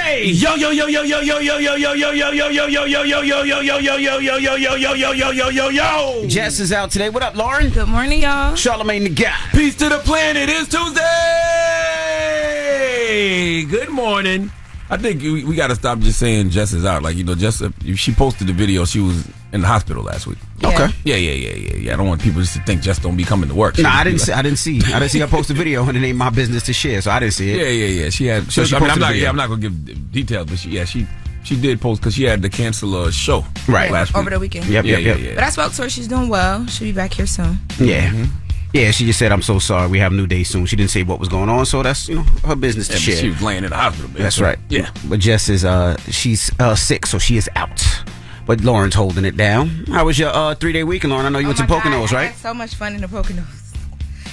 Hey! Yo! Jess is out today. What up, Lauren? Good morning, y'all. Charlamagne the guy. Peace to the planet. It's Tuesday. Good morning. I think we got to stop just saying Jess is out. Like, you know, Jess, she posted the video. She was in the hospital last week. Yeah. Okay. Yeah. I don't want people just to think Jess don't be coming to work. No, I didn't see her post a video, and it ain't my business to share, so I didn't see it. Yeah. She had. So I'm not gonna give details, but she did post because she had to cancel a show last week. Over the weekend. Yep. But I spoke to her. She's doing well. She'll be back here soon. Yeah. Mm-hmm. Yeah, she just said, I'm so sorry. We have a new day soon. She didn't say what was going on, so that's, her business to share. She was laying in the hospital, man. That's right. Yeah. But Jess is, she's sick, so she is out. But Lauren's holding it down. How was your 3-day weekend, Lauren? I know you went to Poconos, right? I had so much fun in the Poconos.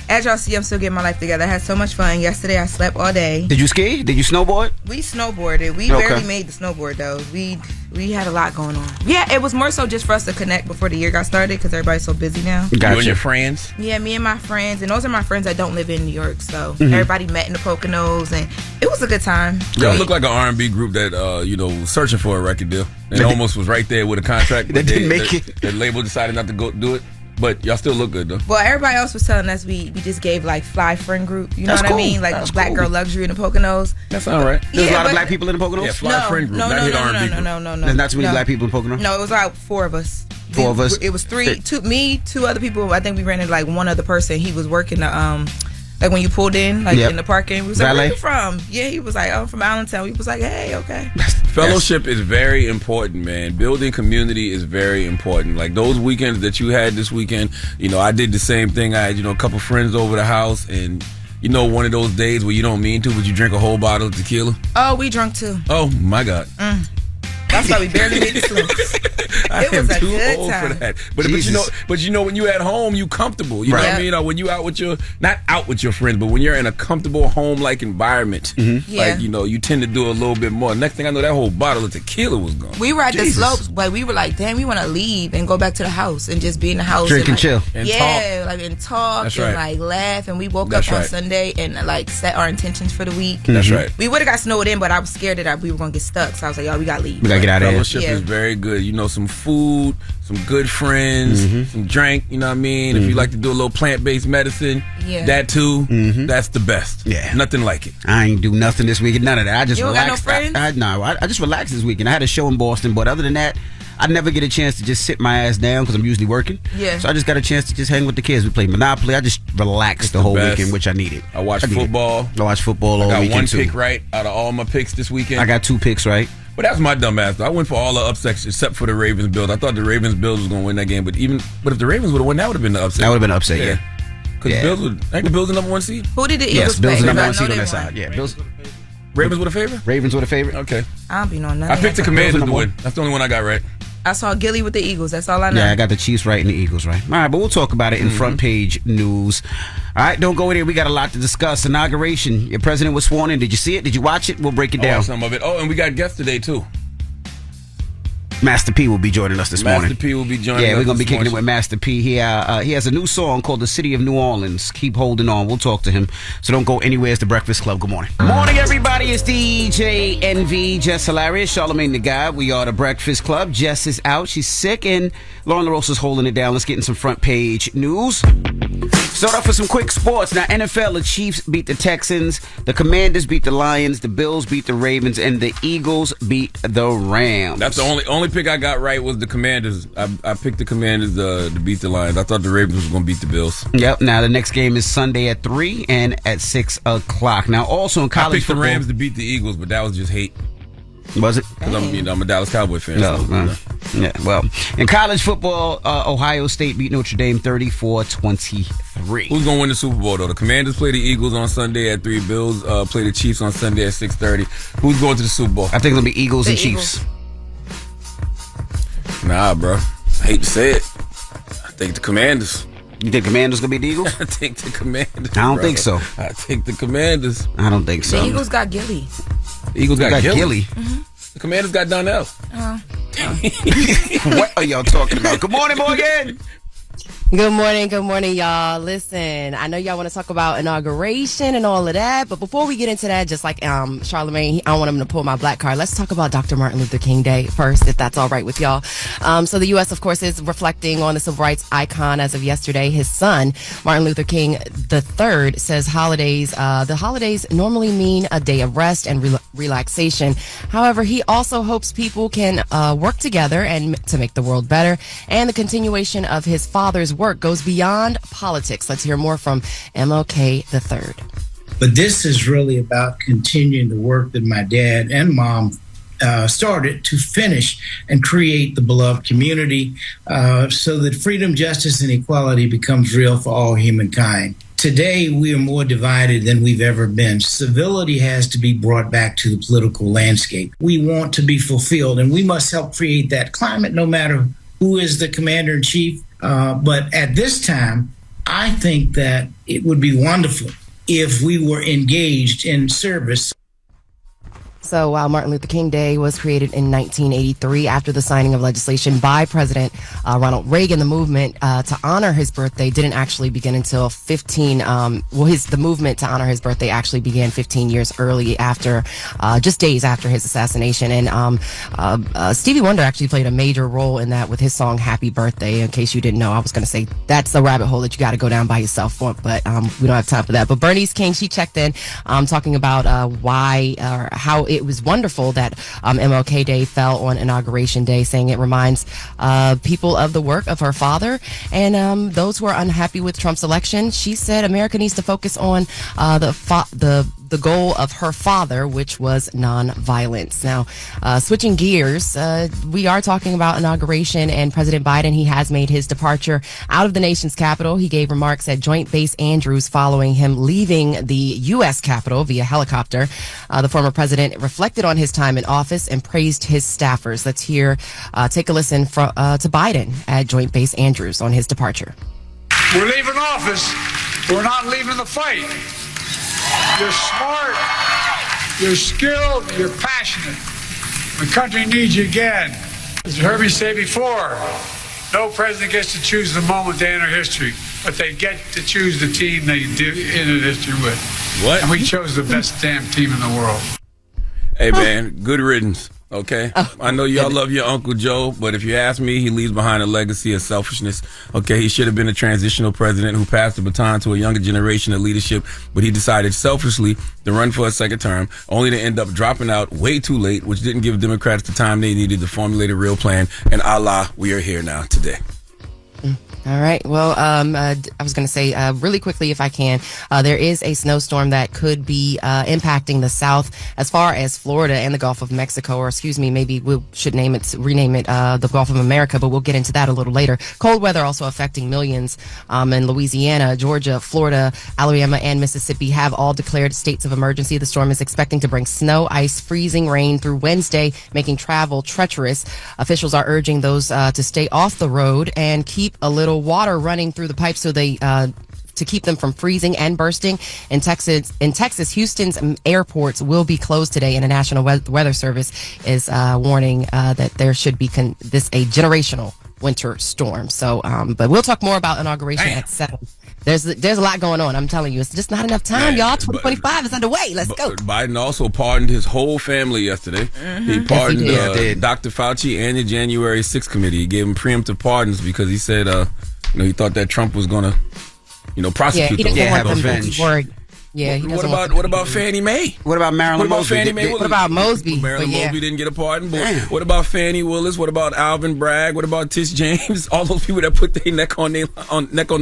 As y'all see, I'm still getting my life together. I had so much fun. Yesterday, I slept all day. Did you ski? Did you snowboard? We snowboarded. We barely made the snowboard, though. We had a lot going on. Yeah, it was more so just for us to connect before the year got started because everybody's so busy now. Gotcha. You and your friends? Yeah, me and my friends. And those are my friends that don't live in New York. So everybody met in the Poconos, and it was a good time. Y'all look like an R&B group that, searching for a record deal. And almost was right there with a contract. That didn't make it. The label decided not to go do it. But y'all still look good, though. Well, everybody else was telling us we just gave, like, fly friend group. You know That's what cool. I mean? Like, That's black cool. girl luxury in the Poconos. That's all right. There's a lot of black people in the Poconos? Yeah, fly friend group, not hit R&B group. No. There's not too many black people in Poconos? No, it was like 4 of us. Four of us? It was me, 2 other people. I think we ran into, like, 1 other person. He was working the, like, when you pulled in, like, in the parking. We was like, where you from? Yeah, he was like, I'm from Allentown. We was like, hey, okay. Fellowship is very important, man. Building community is very important. Like those weekends that you had this weekend, I did the same thing. I had, a couple friends over the house, and one of those days where you don't mean to, but you drink a whole bottle of tequila. Oh, we drunk too. Oh my God. That's why we barely made the slopes. It was a good time. For that. But when you at home, you comfortable. You know what I mean? Or when you out with not out with your friends, but when you're in a comfortable home-like environment, like, you tend to do a little bit more. Next thing I know, that whole bottle of tequila was gone. We were at the slopes, but we were like, damn, we want to leave and go back to the house and just be in the house. Drink and chill. And talk. And talk. That's and right. like laugh. And we woke up on Sunday and like set our intentions for the week. That's right. We would have got snowed in, but I was scared that we were going to get stuck. So I was like, y'all, we got to leave. We got to get out of here. Fellowship is very good. Some food, some good friends, some drink, you know what I mean? If you like to do a little plant-based medicine, that too, that's the best. Yeah. Nothing like it. I ain't do nothing this weekend, none of that. I just relaxed. Got no friends? I just relaxed this weekend. I had a show in Boston, but other than that, I never get a chance to just sit my ass down because I'm usually working. Yeah. So I just got a chance to just hang with the kids. We played Monopoly. I just relaxed the whole weekend, which I needed. I watched football. I watched football all weekend. I got 1 too. pick right out of all my picks this weekend. I got 2 picks right. But that's my dumb ass, though. I went for all the upsets except for the Ravens Bills. I thought the Ravens Bills was going to win that game, but if the Ravens would have won, that would have been the upset. That would have been an upset, yeah. Because ain't the Bills the number 1 seed? Who did the Eagles Yes, Bills play? the number 1 I know seed on they that won. side. Yeah, Bills. Ravens with a favorite? Ravens with a favorite. Okay. I don't be knowing nothing. I picked the Commanders to win. That's the only one I got right. I saw Gilly with the Eagles. That's all I know. Yeah, I got the Chiefs right and the Eagles right. All right, but we'll talk about it in front page news. All right, don't go in there. We got a lot to discuss. Inauguration. Your president was sworn in. Did you see it? Did you watch it? We'll break it down. Some of it. Oh, and we got guests today, too. Master P will be joining us this morning. Master P will be joining us. Yeah, we're going to be kicking it with Master P. He has a new song called The City of New Orleans. Keep holding on. We'll talk to him. So don't go anywhere. It's The Breakfast Club. Good morning. Morning, everybody. It's DJ NV, Jess Hilarious, Charlamagne the Guy. We are The Breakfast Club. Jess is out. She's sick, and Lauren LaRosa is holding it down. Let's get in some front page news. Start off with some quick sports. Now, NFL, the Chiefs beat the Texans, the Commanders beat the Lions, the Bills beat the Ravens, and the Eagles beat the Rams. That's the only pick I got right was the Commanders. I picked the Commanders to beat the Lions. I thought the Ravens was going to beat the Bills. Yep. Now, the next game is Sunday at 3 and at 6 o'clock. Now, also in college football. I picked the Rams to beat the Eagles, but that was just hate. Was it? Because I'm a Dallas Cowboy fan. No. Yeah, well, in college football, Ohio State beat Notre Dame 34-23. Who's going to win the Super Bowl, though? The Commanders play the Eagles on Sunday at 3. Bills play the Chiefs on Sunday at 6:30. Who's going to the Super Bowl? I think it'll be Eagles and Chiefs. Nah, bro. I hate to say it. I think the Commanders. You think Commanders going to beat the Eagles? I think the Commanders. I don't think so. I think the Commanders. I don't think so. The Eagles got Gilly. The Eagles got Gilly. Mm-hmm. The Commanders got Donnell. What are y'all talking about? Good morning, Morgan. Good morning, y'all. Listen, I know y'all want to talk about inauguration and all of that, but before we get into that, just like Charlamagne, I don't want him to pull my black card. Let's talk about Dr. Martin Luther King Day first, if that's all right with y'all. So the U.S., of course, is reflecting on the civil rights icon as of yesterday. His son, Martin Luther King III, says the holidays normally mean a day of rest and relaxation. However, he also hopes people can work together and to make the world better, and the continuation of his father's work goes beyond politics. Let's hear more from MLK III. But this is really about continuing the work that my dad and mom started to finish and create the beloved community so that freedom, justice, and equality becomes real for all humankind. Today, we are more divided than we've ever been. Civility has to be brought back to the political landscape. We want to be fulfilled, and we must help create that climate no matter who is the commander-in-chief. But at this time, I think that it would be wonderful if we were engaged in service. So while Martin Luther King Day was created in 1983 after the signing of legislation by President Ronald Reagan, the movement to honor his birthday didn't actually begin until the movement to honor his birthday actually began 15 years early after, just days after his assassination. And Stevie Wonder actually played a major role in that with his song Happy Birthday. In case you didn't know, I was going to say that's the rabbit hole that you got to go down by yourself for, but we don't have time for that. But Bernice King, she checked in talking about why or how it was wonderful that MLK Day fell on Inauguration Day, saying it reminds people of the work of her father and those who are unhappy with Trump's election. She said America needs to focus on the goal of her father, which was nonviolence. Now, switching gears, we are talking about inauguration, and President Biden, he has made his departure out of the nation's capital. He gave remarks at Joint Base Andrews following him leaving the U.S. Capitol via helicopter. The former president reflected on his time in office and praised his staffers. Let's take a listen to Biden at Joint Base Andrews on his departure. We're leaving office. We're not leaving the fight. You're smart, you're skilled, you're passionate. The country needs you again. As you heard me say before, no president gets to choose the moment they enter history, but they get to choose the team they enter history with. What? And we chose the best damn team in the world. Hey, man, good riddance. Okay, I know y'all love your Uncle Joe, but if you ask me, he leaves behind a legacy of selfishness. Okay, he should have been a transitional president who passed the baton to a younger generation of leadership, but he decided selfishly to run for a second term, only to end up dropping out way too late, which didn't give Democrats the time they needed to formulate a real plan. And Allah, we are here now today. All right. Well, I was going to say really quickly, if I can, there is a snowstorm that could be impacting the South as far as Florida and the Gulf of Mexico, or excuse me, maybe we should rename it the Gulf of America, but we'll get into that a little later. Cold weather also affecting millions in Louisiana, Georgia, Florida, Alabama, and Mississippi have all declared states of emergency. The storm is expecting to bring snow, ice, freezing rain through Wednesday, making travel treacherous. Officials are urging those to stay off the road and keep a little water running through the pipes so they to keep them from freezing and bursting. In Texas, Houston's airports will be closed today, and the National Weather Service is warning that there should be a generational winter storm. So, but we'll talk more about inauguration at 7. There's a lot going on. I'm telling you, it's just not enough time, y'all. 2025 is underway. Let's go. Biden also pardoned his whole family yesterday. Mm-hmm. He pardoned Dr. Fauci and the January 6th committee. He gave him preemptive pardons because he said, he thought that Trump was going to, prosecute them. Have revenge. Yeah, he doesn't what about Fannie Mae? What about Marilyn Mosby? What about Mosby? Marilyn Mosby didn't get a pardon. But what about Fannie Willis? What about Alvin Bragg? What about Tish James? All those people that put their neck on the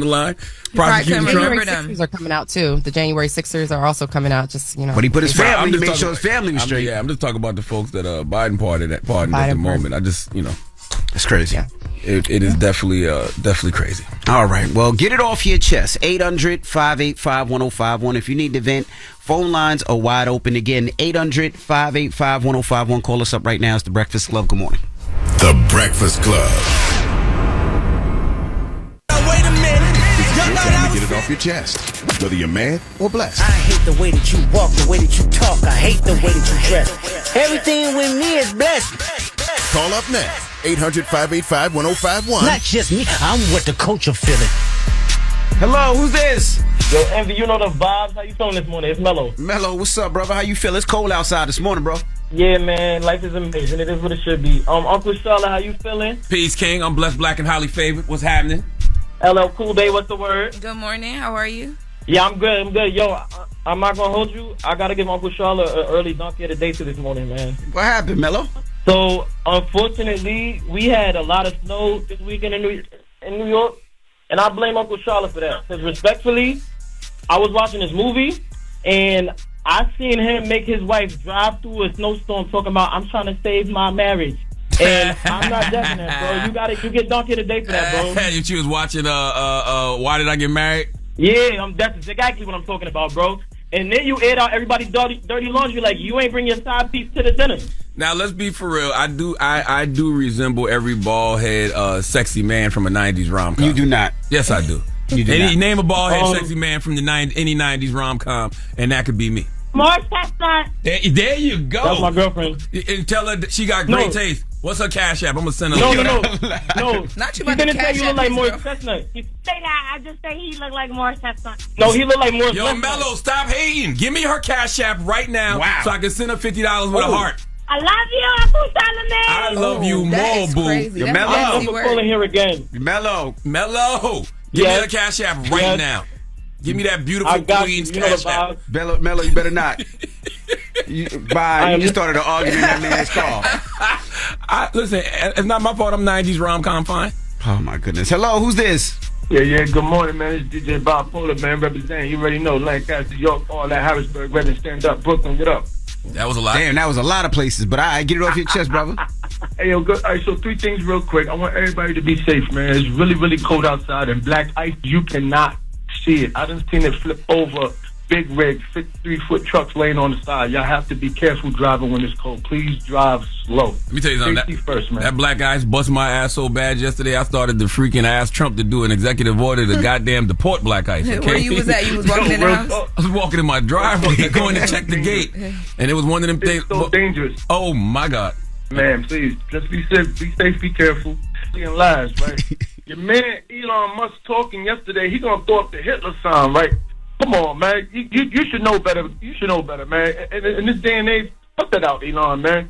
line. Prosecuting Trump. January 6ers are coming out too. The January 6ers are also coming out. But he put his family. He made sure his family was straight. I'm just talking about the folks that Biden pardoned at the moment. I just it's crazy. Yeah. It is definitely crazy. All right. Well, get it off your chest. 800-585-1051. If you need to vent, phone lines are wide open. Again, 800-585-1051. Call us up right now. It's The Breakfast Club. Good morning. The Breakfast Club. Now, wait a minute. It's time to get it off your chest, whether you're mad or blessed. I hate the way that you walk, the way that you talk. I hate the way that you dress. Everything with me is blessed. Call up next. 800-585-1051. Not just me, I'm what the culture feeling. Hello, who's this? Yo, Envy, you know the vibes. How you feeling this morning? It's Mello. Mello, what's up, brother? How you feel? It's cold outside this morning, bro. Yeah, man. Life is amazing. It is what it should be. Uncle Charlotte, how you feeling? Peace, King. I'm blessed, black, and highly favored. What's happening? LL Cool Day, what's the word? Good morning. How are you? Yeah, I'm good. Yo, I'm not going to hold you. I got to give Uncle Charlotte an early donkey of the day to this morning, man. What happened, Mello? So, unfortunately, we had a lot of snow this weekend in New York, and I blame Uncle Charlotte for that. Because respectfully, I was watching this movie, and I seen him make his wife drive through a snowstorm talking about, I'm trying to save my marriage. And I'm not judging that, bro. You get donkey of the day for that, bro. You was watching Why Did I Get Married? Yeah, that's exactly what I'm talking about, bro. And then you aired out everybody's dirty laundry like you ain't bring your side piece to the dinner. Now let's be for real. I do resemble every bald head sexy man from a 90s rom-com. You do not. Yes, I do. You do not. Name a bald head sexy man from any 90s rom-com, and that could be me. More chestnut. There you go. That's my girlfriend. And tell her she got great taste. What's her cash app? I'm gonna send her. No. Not you about to tell cash you look app like his more girl. chestnut. Say that. I just say he look like more chestnut. No, he look like more Yo, chestnut. Mello, stop hating. Give me her cash app right now, so I can send her $50 with a heart. I love you, Uncle Charlamagne. I love you more, boo. Crazy. Yo, That's Mello. a fancy I'm word. calling here again. Mello. Give me her cash app right now. Give me that beautiful queen's cash app. Mello, you better not. You just started an argument in that man's car. Listen, it's not my fault I'm 90s rom-com fine. Oh, my goodness. Hello, who's this? Yeah, good morning, man. It's DJ Bipolar, man, representing. You already know, Lancaster, York, all that, Harrisburg, Reading, stand up, Brooklyn, what up? That was a lot. Damn, that was a lot of places, but I get it off your chest, brother. Hey, yo, good. All right, so 3 things real quick. I want everybody to be safe, man. It's really, really cold outside, and black ice, you cannot see it. I done seen it flip over big rigs, 53-foot trucks laying on the side. Y'all have to be careful driving when it's cold. Please drive slow. Let me tell you something. Safety first, man. That black ice bust my ass so bad yesterday, I started to freaking ask Trump to do an executive order to goddamn deport black ice. Okay? Where you was at? You was walking in the house? I was walking in my driveway, going to check the gate, and it was one of them things. It's so dangerous. Oh my God. Man, please, just be safe, be careful. Being lies, right? Your man Elon Musk talking yesterday, he gonna throw up the Hitler sign, right? Come on, man. You should know better. You should know better, man. In this day and age, put that out, Elon, man.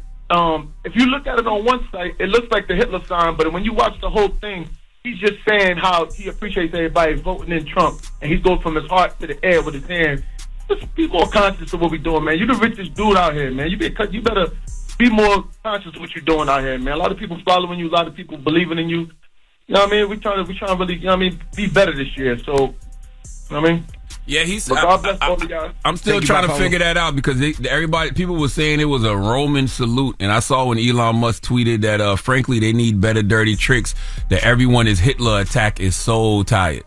If you look at it on one site, it looks like the Hitler sign, but when you watch the whole thing, he's just saying how he appreciates everybody voting in Trump, and he's going from his heart to the air with his hand. Just be more conscious of what we're doing, man. You're the richest dude out here, man. You better be more conscious of what you're doing out here, man. A lot of people following you, a lot of people believing in you. You know what I mean? We trying to really, you know what I mean, be better this year. So, you know what I mean? Yeah, I'm still trying to figure that out because people were saying it was a Roman salute, and I saw when Elon Musk tweeted that, frankly, they need better dirty tricks. That everyone is Hitler attack is so tired.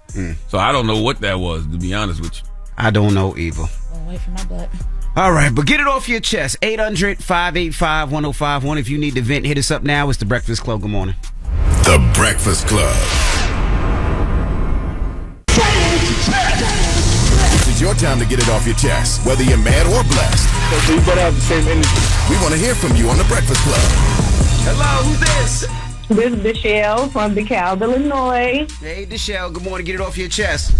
So I don't know what that was, to be honest with you. I don't know either. Wait for my butt. All right, but get it off your chest. 800-585-1051. If you need to vent, hit us up now. It's The Breakfast Club. Good morning. The Breakfast Club. It's your time to get it off your chest, whether you're mad or blessed. So you better have the same energy. We want to hear from you on The Breakfast Club. Hello, who's this? This is Deshelle from DeKalb, Illinois. Hey, Deshelle. Good morning. Get it off your chest.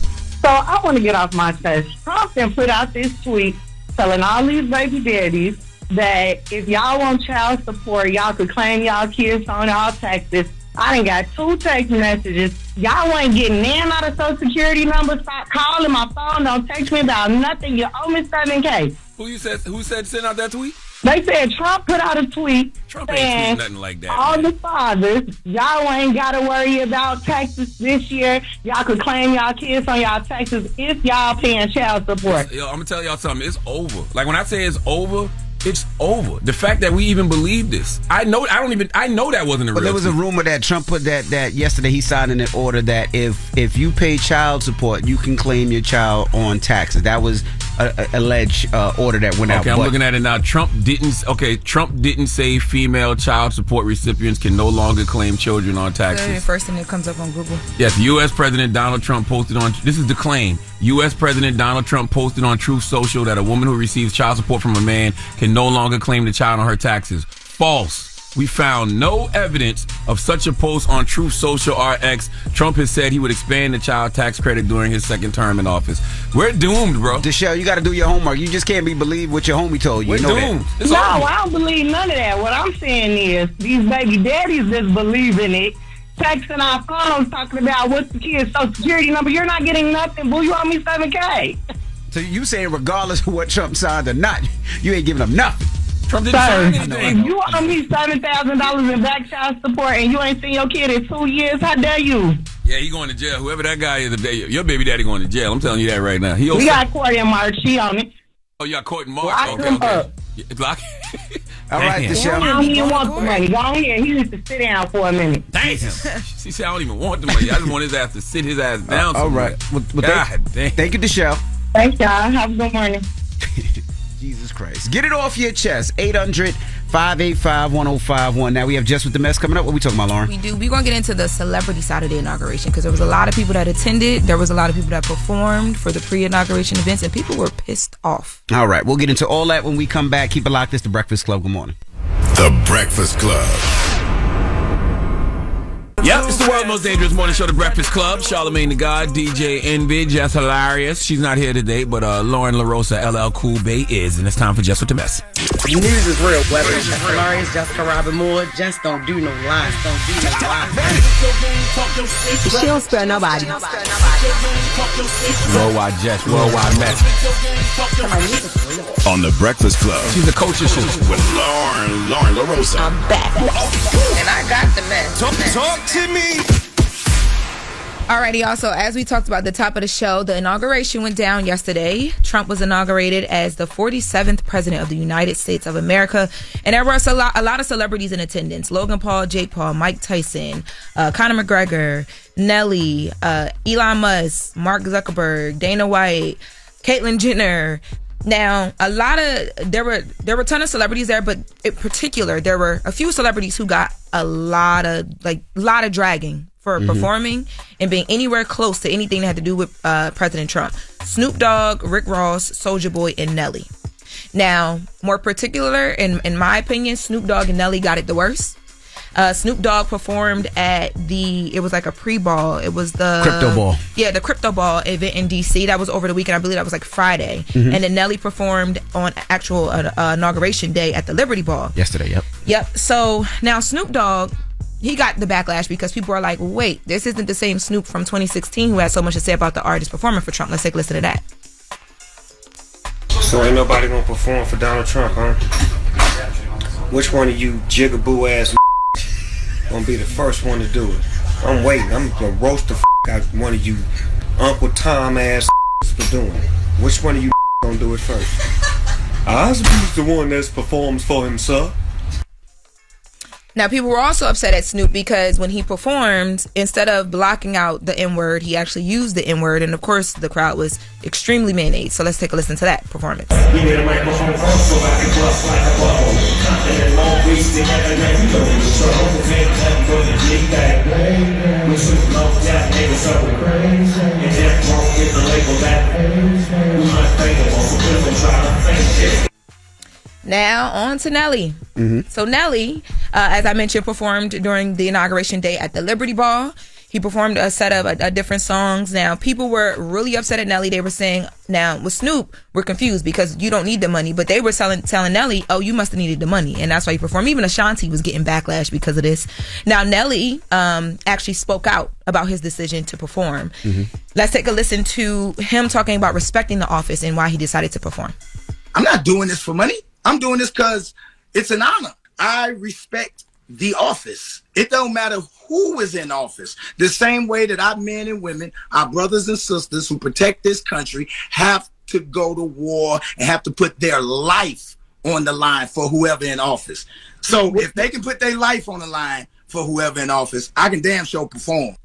So I want to get off my chest. Trump then put out this tweet telling all these baby daddies that if y'all want child support, y'all could claim y'all kids on y'all taxes. I done got 2 text messages. Y'all ain't getting in out of Social Security numbers. Stop calling my phone. Don't text me about nothing. You owe me $7K. Who said send out that tweet? They said Trump put out a tweet Trump saying ain't tweeting nothing like that. All the fathers, y'all ain't got to worry about taxes this year. Y'all could claim y'all kids on y'all taxes if y'all paying child support. Yo, I'm gonna tell y'all something. It's over. Like when I say it's over. It's over. The fact that we even believe this, I know that wasn't a real. But there was a rumor that Trump put that yesterday. He signed an order that if you pay child support, you can claim your child on taxes. That was a alleged order that went out. Okay, I'm looking at it now. Trump didn't say female child support recipients can no longer claim children on taxes. The first thing that comes up on Google. Yes, U.S. President Donald Trump posted on. This is the claim. U.S. President Donald Trump posted on Truth Social that a woman who receives child support from a man can no longer claim the child on her taxes. False. We found no evidence of such a post on Truth Social RX. Trump has said he would expand the child tax credit during his second term in office. We're doomed, bro. Deshelle, you got to do your homework. You just can't believe what your homie told you. We're doomed. No, I don't believe none of that. What I'm saying is these baby daddies just believe in it. Texting our phones talking about what's the kid's social security number. You're not getting nothing, boo. You owe me $7K. So you saying regardless of what Trump signed or not, you ain't giving him nothing. Trump didn't sign anything. If you owe me $7,000 in back child support and you ain't seen your kid in 2 years, how dare you? Yeah, he going to jail. Whoever that guy is, your baby daddy going to jail. I'm telling you that right now. We got court in March. She on it. Oh, you got court in March? Lock him up. Lock. All right, Deshelle. I don't even want the money. Go ahead. He needs to sit down for a minute. Damn. She said, I don't even want the money. I just want his ass to sit his ass down. All right. Well, God damn. Thank you, Deshelle. Thanks, y'all. Have a good morning. Jesus Christ. Get it off your chest. 800-585-1051. Now we have Jess with the Mess coming up. What we talking about, Lauren? We do. We're going to get into the celebrity side of the inauguration because there was a lot of people that attended. There was a lot of people that performed for the pre-inauguration events, and people were pissed off. All right. We'll get into all that when we come back. Keep it locked. This is The Breakfast Club. Good morning. The Breakfast Club. Yep, it's the world's most dangerous morning show, The Breakfast Club. Charlamagne the God, DJ Envy, Jess Hilarious. She's not here today, but Lauren LaRosa, LL Cool Bay is, and it's time for Jess with the Mess. News is real. Whether it's Jess Hilarious, Jessica Robin Moore, just don't do no lies. Don't do no lies. She don't spare nobody. Worldwide Jess, worldwide Mess. On The Breakfast Club. She's a coach of shit. With Lauren LaRosa. I'm back. And I got the mess. Talk to me. Alrighty, also, as we talked about at the top of the show, the inauguration went down yesterday. Trump was inaugurated as the 47th president of the United States of America. And there was a lot of celebrities in attendance. Logan Paul, Jake Paul, Mike Tyson, Conor McGregor, Nelly, Elon Musk, Mark Zuckerberg, Dana White, Caitlyn Jenner. Now, there were a ton of celebrities there, but in particular, there were a few celebrities who got a lot of dragging for performing and being anywhere close to anything that had to do with President Trump. Snoop Dogg, Rick Ross, Soulja Boy, and Nelly. Now, more particular, in my opinion, Snoop Dogg and Nelly got it the worst. Snoop Dogg performed at it was like a pre-ball. It was the Crypto Ball. Yeah, the Crypto Ball event in DC. That was over the weekend. I believe that was like Friday. And then Nelly performed on actual inauguration day at the Liberty Ball. Yesterday, yep. Yep. So now Snoop Dogg, he got the backlash because people are like, wait, this isn't the same Snoop from 2016 who had so much to say about the artist performing for Trump. Let's take a listen to that. So ain't nobody gonna perform for Donald Trump, huh? Which one of you jigaboo ass gonna be the first one to do it? I'm waiting. I'm gonna roast the out one of you Uncle Tom ass for doing it. Which one of you gonna do it first? Osby's the one that performs for himself. Now, people were also upset at Snoop because when he performed, instead of blocking out the N-word, he actually used the N-word. And, of course, the crowd was extremely mayonnaise. So let's take a listen to that performance. Now, on to Nelly. So Nelly, as I mentioned, performed during the inauguration day at the Liberty Ball. He performed a set of different songs. Now, people were really upset at Nelly. They were saying, now, with Snoop, we're confused because you don't need the money. But they were telling Nelly, oh, you must have needed the money. And that's why he performed. Even Ashanti was getting backlash because of this. Now, Nelly actually spoke out about his decision to perform. Let's take a listen to him talking about respecting the office and why he decided to perform. I'm not doing this for money. I'm doing this because it's an honor. I respect the office. It don't matter who is in office. The same way that our men and women, our brothers and sisters who protect this country have to go to war and have to put their life on the line for whoever in office. So if they can put their life on the line for whoever in office, I can damn sure perform.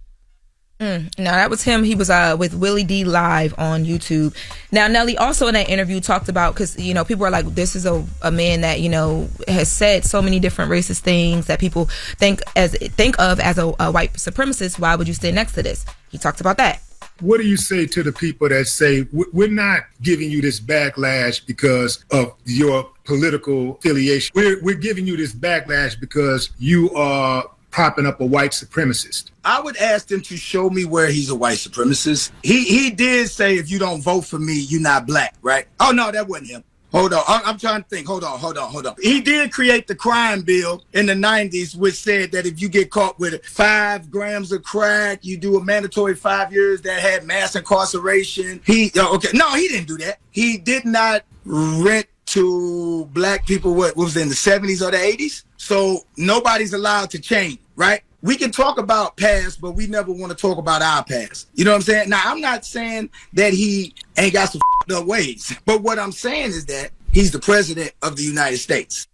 Now, that was him. He was with Willie D Live on YouTube. Now, Nelly also in that interview talked about, because, you know, people are like, this is a man that, you know, has said so many different racist things that people think of as a white supremacist. Why would you stand next to this? He talked about that. What do you say to the people that say, we're not giving you this backlash because of your political affiliation. We're giving you this backlash because you are propping up a white supremacist. I would ask them to show me where he's a white supremacist. He did say, if you don't vote for me, you're not black, right? Oh, no, that wasn't him. Hold on. I'm trying to think. Hold on. He did create the crime bill in the 90s, which said that if you get caught with 5 grams of crack, you do a mandatory 5 years. That had mass incarceration. No, he didn't do that. He did not rent to black people. What was it, in the 70s or the 80s? So nobody's allowed to change, right? We can talk about past, but we never want to talk about our past. You know what I'm saying? Now, I'm not saying that he ain't got some f***ed up ways, but what I'm saying is that he's the president of the United States.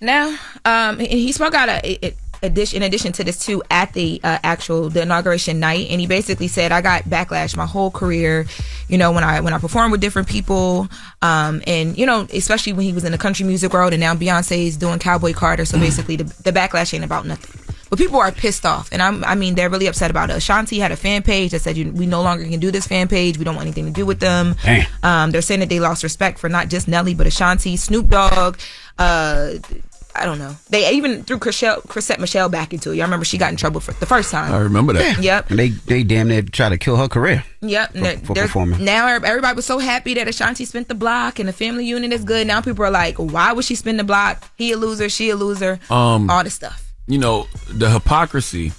Now, he spoke out in addition to this too at the the inauguration night, and he basically said, I got backlash my whole career, when I performed with different people, and especially when he was in the country music world, and now Beyonce's doing Cowboy Carter, so basically the backlash ain't about nothing. But people are pissed off, and I mean they're really upset about it. Ashanti had a fan page that said we no longer can do this fan page. We don't want anything to do with them. They're saying that they lost respect for not just Nelly but Ashanti, Snoop Dogg. I don't know. They even threw Chrisette Michelle back into it. Y'all remember she got in trouble for the first time. I remember that. Yep. And they damn near tried to kill her career. Yep. For performing. Now everybody was so happy that Ashanti spent the block and the family unit is good. Now people are like, why would she spend the block? He a loser, she a loser. All this stuff. The hypocrisy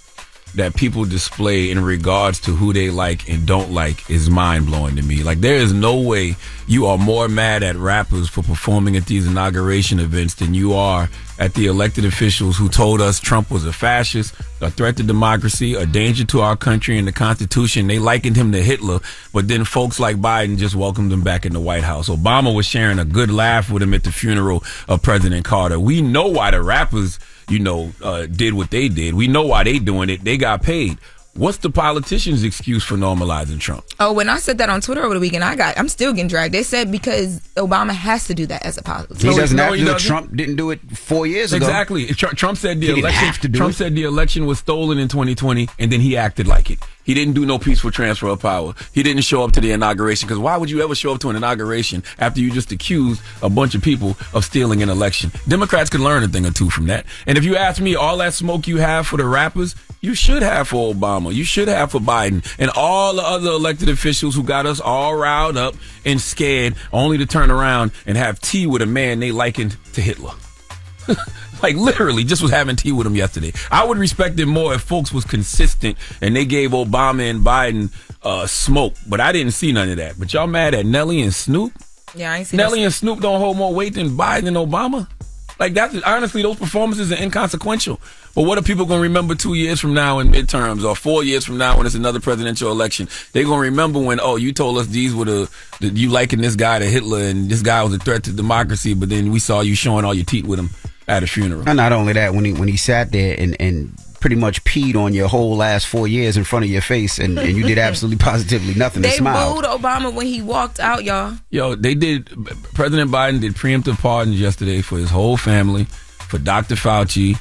that people display in regards to who they like and don't like is mind-blowing to me. Like, there is no way you are more mad at rappers for performing at these inauguration events than you are at the elected officials who told us Trump was a fascist, a threat to democracy, a danger to our country and the Constitution. They likened him to Hitler, but then folks like Biden just welcomed him back in the White House. Obama was sharing a good laugh with him at the funeral of President Carter. We know why the rappers did what they did. We know why they doing it. They got paid. What's the politician's excuse for normalizing Trump? Oh, when I said that on Twitter over the weekend, I'm still getting dragged. They said because Obama has to do that as a politician. He doesn't have to do it. Trump didn't do it 4 years ago. Exactly. Trump said the election was stolen in 2020, and then he acted like it. He didn't do no peaceful transfer of power. He didn't show up to the inauguration, because why would you ever show up to an inauguration after you just accused a bunch of people of stealing an election? Democrats could learn a thing or two from that. And if you ask me, all that smoke you have for the rappers, you should have for Obama. You should have for Biden and all the other elected officials who got us all riled up and scared, only to turn around and have tea with a man they likened to Hitler. Like, literally just was having tea with him yesterday. I would respect it more if folks was consistent and they gave Obama and Biden smoke, but I didn't see none of that. But y'all mad at Nelly and Snoop? Yeah, I ain't seen Nelly and Snoop don't hold more weight than Biden and Obama. Like, that's honestly, those performances are inconsequential. But what are people going to remember 2 years from now in midterms, or 4 years from now when it's another presidential election? They're going to remember when, you told us these were you liking this guy to Hitler and this guy was a threat to democracy, but then we saw you showing all your teeth with him at a funeral. And not only that, when he sat there and pretty much peed on your whole last 4 years in front of your face, and you did absolutely positively nothing. They smiled. booed Obama when he walked out, y'all. Yo, President Biden did preemptive pardons yesterday for his whole family, for Dr. Fauci,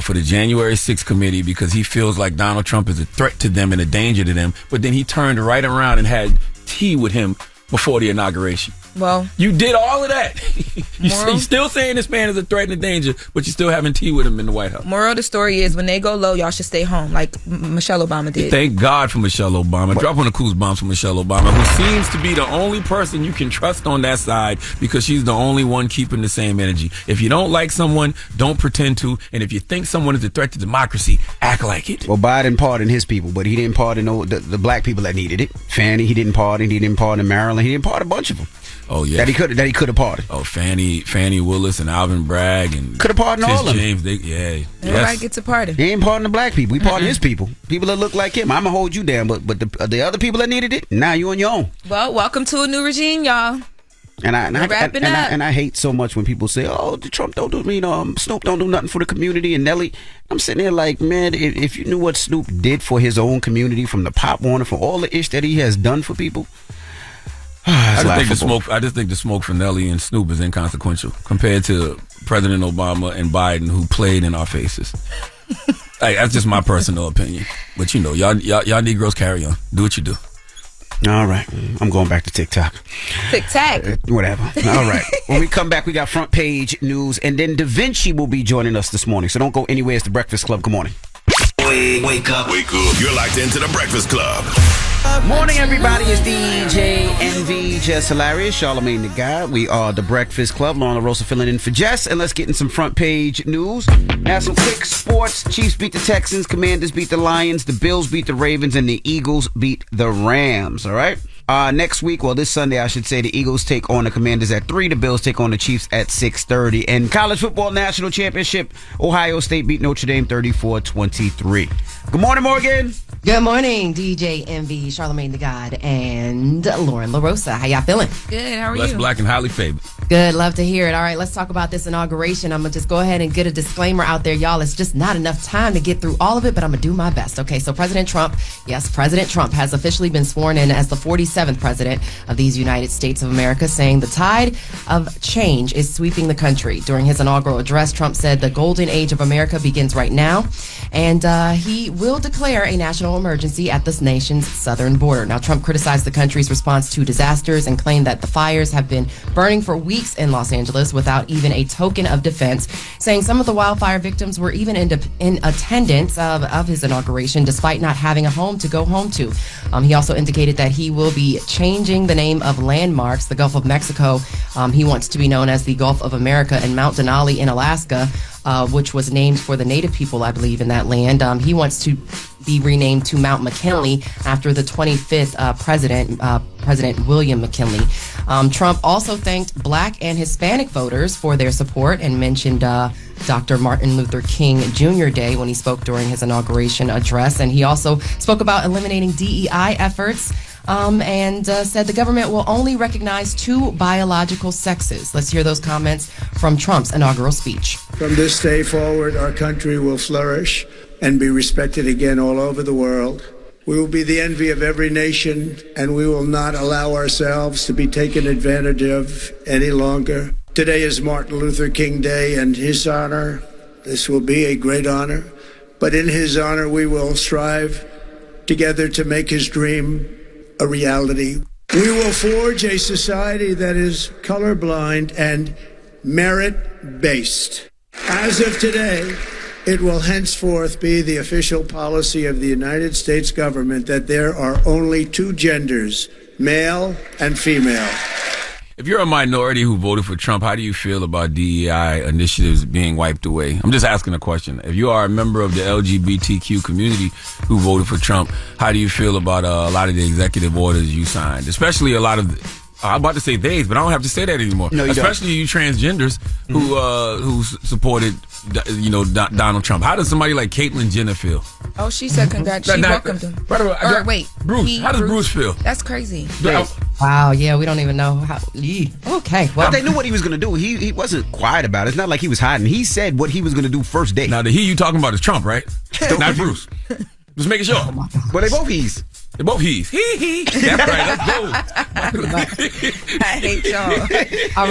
for the January 6th committee, because he feels like Donald Trump is a threat to them and a danger to them. But then he turned right around and had tea with him before the inauguration. Well, you did all of that. You're still saying this man is a threat and a danger, but you're still having tea with him in the White House. Moral of the story is, when they go low, y'all should stay home, like Michelle Obama did. Thank God for Michelle Obama. Drop on the clues bombs for Michelle Obama, who seems to be the only person you can trust on that side, because she's the only one keeping the same energy. If you don't like someone, don't pretend to. And if you think someone is a threat to democracy, act like it. Well, Biden pardoned his people, but he didn't pardon the black people that needed it. Fannie, he didn't pardon. He didn't pardon Maryland. He didn't pardon a bunch of them. Oh yeah, that he could have pardoned. Oh, Fannie Willis and Alvin Bragg and could have pardoned all of them. James, everybody gets a pardon. He ain't pardon the black people. He pardoned his people that look like him. I'm gonna hold you down, but the other people that needed it, now you on your own. Well, welcome to a new regime, y'all. And I hate so much when people say, "Oh, Trump don't do, Snoop don't do nothing for the community," and Nelly. I'm sitting there like, man, if you knew what Snoop did for his own community, from the Pop Warner, for all the ish that he has done for people. I just think the smoke for Nelly and Snoop is inconsequential compared to President Obama and Biden, who played in our faces. That's just my personal opinion. But y'all Negroes carry on. Do what you do. All right. I'm going back to TikTok. Tic-tac. Whatever. All right. When we come back, we got front page news, and then Davinchi will be joining us this morning. So don't go anywhere. It's the Breakfast Club. Good morning. Wake up. Wake up. You're locked into the Breakfast Club. Morning, everybody. It's DJ NV, Jess Hilarious, Charlamagne the Guy. We are the Breakfast Club. Lorna Rosa filling in for Jess. And let's get in some front page news. Now, some quick sports. Chiefs beat the Texans. Commanders beat the Lions. The Bills beat the Ravens. And the Eagles beat the Rams. All right? Next week, well, this Sunday, I should say, the Eagles take on the Commanders at 3. The Bills take on the Chiefs at 6:30. And College Football National Championship, Ohio State beat Notre Dame 34-23. Good morning, Morgan. Good morning, DJ MV, Charlamagne the God, and Lauren LaRosa. How y'all feeling? Good. How are Blessed, you? black, and highly favored. Good. Love to hear it. All right, let's talk about this inauguration. I'm going to just go ahead and get a disclaimer out there, y'all. It's just not enough time to get through all of it, but I'm going to do my best. Okay, so President Trump has officially been sworn in as the 47th president of these United States of America, saying the tide of change is sweeping the country. During his inaugural address, Trump said the golden age of America begins right now, and he will declare a national emergency at this nation's southern border. Now, Trump criticized the country's response to disasters and claimed that the fires have been burning for weeks in Los Angeles without even a token of defense, saying some of the wildfire victims were even in attendance of his inauguration despite not having a home to go home to. He also indicated that he will be changing the name of landmarks. The Gulf of Mexico, he wants to be known as the Gulf of America, and Mount Denali in Alaska, which was named for the native people, I believe, in that land. He wants to be renamed to Mount McKinley after the 25th President William McKinley. Trump also thanked Black and Hispanic voters for their support and mentioned Dr. Martin Luther King Jr. Day when he spoke during his inauguration address. And he also spoke about eliminating DEI efforts and said the government will only recognize 2 biological sexes. Let's hear those comments from Trump's inaugural speech. From this day forward, our country will flourish and be respected again all over the world. We will be the envy of every nation, and we will not allow ourselves to be taken advantage of any longer. Today is Martin Luther King Day, and his honor, this will be a great honor, but in his honor we will strive together to make his dream a reality. We will forge a society that is colorblind and merit-based. As of today, it will henceforth be the official policy of the United States government that there are only 2 genders, male and female. If you're a minority who voted for Trump, how do you feel about DEI initiatives being wiped away? I'm just asking a question. If you are a member of the LGBTQ community who voted for Trump, how do you feel about a lot of the executive orders you signed? Especially a lot of I'm about to say theys, but I don't have to say that anymore. No, you especially don't. You transgenders who supported Donald Trump. How does somebody like Caitlyn Jenner feel? Oh, she said congrats. She welcomed him. Wait, Bruce. How does Bruce feel? That's crazy. Wow, yeah, we don't even know how. Okay, well, but they knew what he was going to do. He wasn't quiet about it. It's not like he was hiding. He said what he was going to do first day. Now, the he you talking about is Trump, right? Not Bruce. Just making sure. But they both he's. They're both he's. He. That's right. Let's go. I hate y'all. All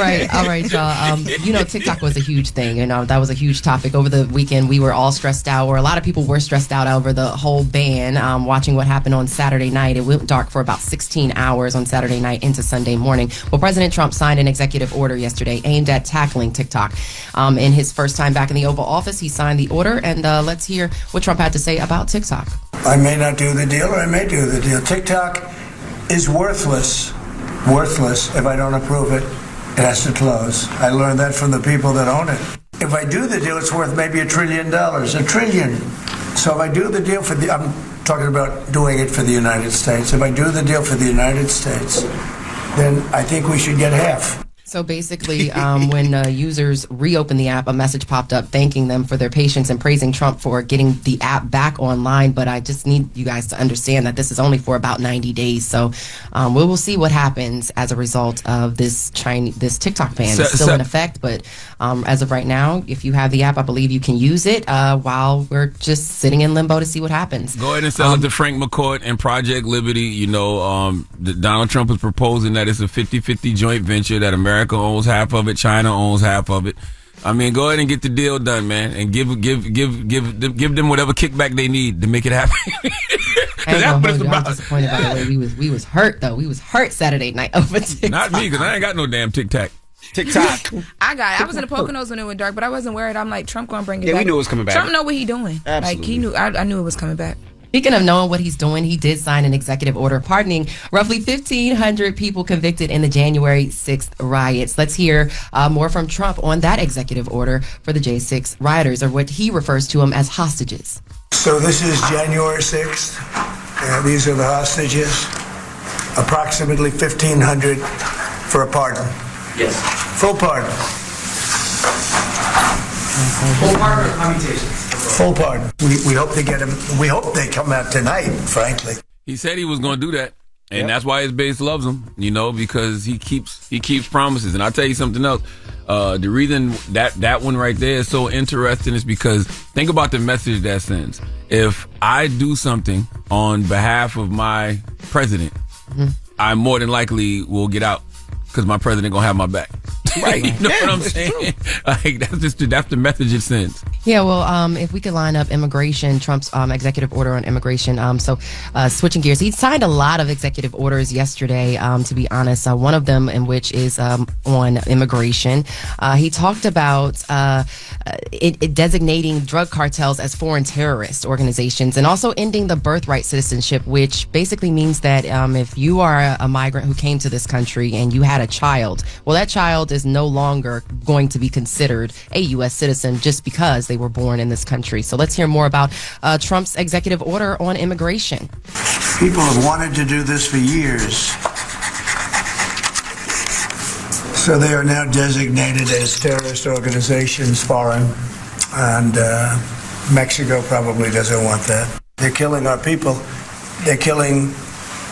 right, y'all. TikTok was a huge thing, and that was a huge topic over the weekend. We were all stressed out, or a lot of people were stressed out over the whole ban. Watching what happened on Saturday night, it went dark for about 16 hours on Saturday night into Sunday morning. Well, President Trump signed an executive order yesterday aimed at tackling TikTok. In his first time back in the Oval Office, he signed the order, and let's hear what Trump had to say about TikTok. I may not do the deal, or I may do the deal. TikTok is worthless if I don't approve it. It has to close. I learned that from the people that own it. If I do the deal, it's worth maybe $1 trillion. $1 trillion. So if I do the deal I'm talking about doing it for the United States. If I do the deal for the United States, then I think we should get half. So basically, when users reopened the app, a message popped up thanking them for their patience and praising Trump for getting the app back online. But I just need you guys to understand that this is only for about 90 days. So we will see what happens as a result of this TikTok ban. It's still in effect, but as of right now, if you have the app, I believe you can use it while we're just sitting in limbo to see what happens. Go ahead and sell it to Frank McCourt and Project Liberty. Donald Trump is proposing that it's a 50-50 joint venture, that America owns half of it, China owns half of it. I mean, go ahead and get the deal done, man, and give them whatever kickback they need to make it happen. I'm disappointed by the way we was hurt though. We was hurt Saturday night over TikTok. Not me, because I ain't got no damn TikTok. I was in the Poconos when it went dark, but I wasn't worried. I'm like, Trump gonna bring it back. Yeah, we knew it was coming back. Trump know what he doing. Absolutely. Like he knew. I knew it was coming back. Speaking of knowing what he's doing, he did sign an executive order pardoning roughly 1,500 people convicted in the January 6th riots. Let's hear more from Trump on that executive order for the J6 rioters, or what he refers to them as hostages. So this is January 6th. These are the hostages. Approximately 1,500 for a pardon. Yes. Full pardon. Full pardon or commutations? Full pardon. We hope they get him. We hope they come out tonight, frankly. He said he was going to do that. And that's why his base loves him, because he keeps promises. And I'll tell you something else. The reason that one right there is so interesting is because think about the message that sends. If I do something on behalf of my president, I more than likely will get out because my president going to have my back. Right. You know what I'm saying? Like, that's the message it sends. Yeah, well, if we could line up immigration, Trump's executive order on immigration. Switching gears, he signed a lot of executive orders yesterday, to be honest. One of them in which is on immigration. He talked about it designating drug cartels as foreign terrorist organizations and also ending the birthright citizenship, which basically means that if you are a migrant who came to this country and you had a child, well, that child is no longer going to be considered a U.S. citizen just because they were born in this country. So let's hear more about Trump's executive order on immigration. People have wanted to do this for years. So they are now designated as terrorist organizations, foreign, and Mexico probably doesn't want that. They're killing our people. They're killing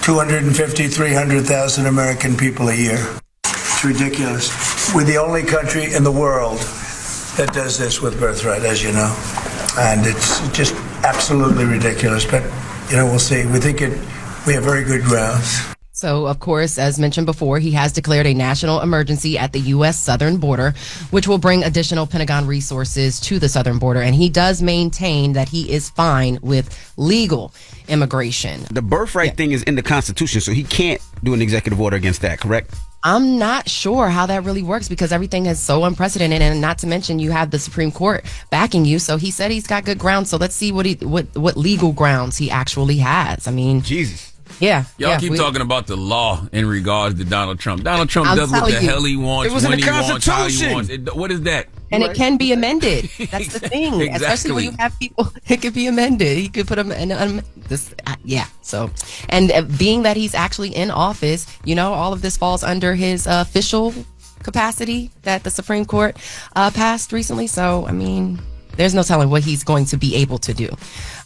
250, 300,000 American people a year. It's ridiculous. We're the only country in the world that does this with birthright, as you know. And it's just absolutely ridiculous. But, we'll see. We have very good grounds. So, of course, as mentioned before, he has declared a national emergency at the U.S. southern border, which will bring additional Pentagon resources to the southern border. And he does maintain that he is fine with legal immigration. The birthright thing is in the Constitution, so he can't do an executive order against that, correct? I'm not sure how that really works because everything is so unprecedented, and not to mention you have the Supreme Court backing you. So he said he's got good grounds. So let's see what legal grounds he actually has. I mean, Jesus. Yeah. Y'all keep talking about the law in regards to Donald Trump. Donald Trump does what the hell he wants, when he wants, how he wants. What is that? And it can be amended. That's the thing. Exactly. Especially when you have people, it could be amended. He could put them in So, and being that he's actually in office, all of this falls under his official capacity that the Supreme Court passed recently. So, I mean, there's no telling what he's going to be able to do.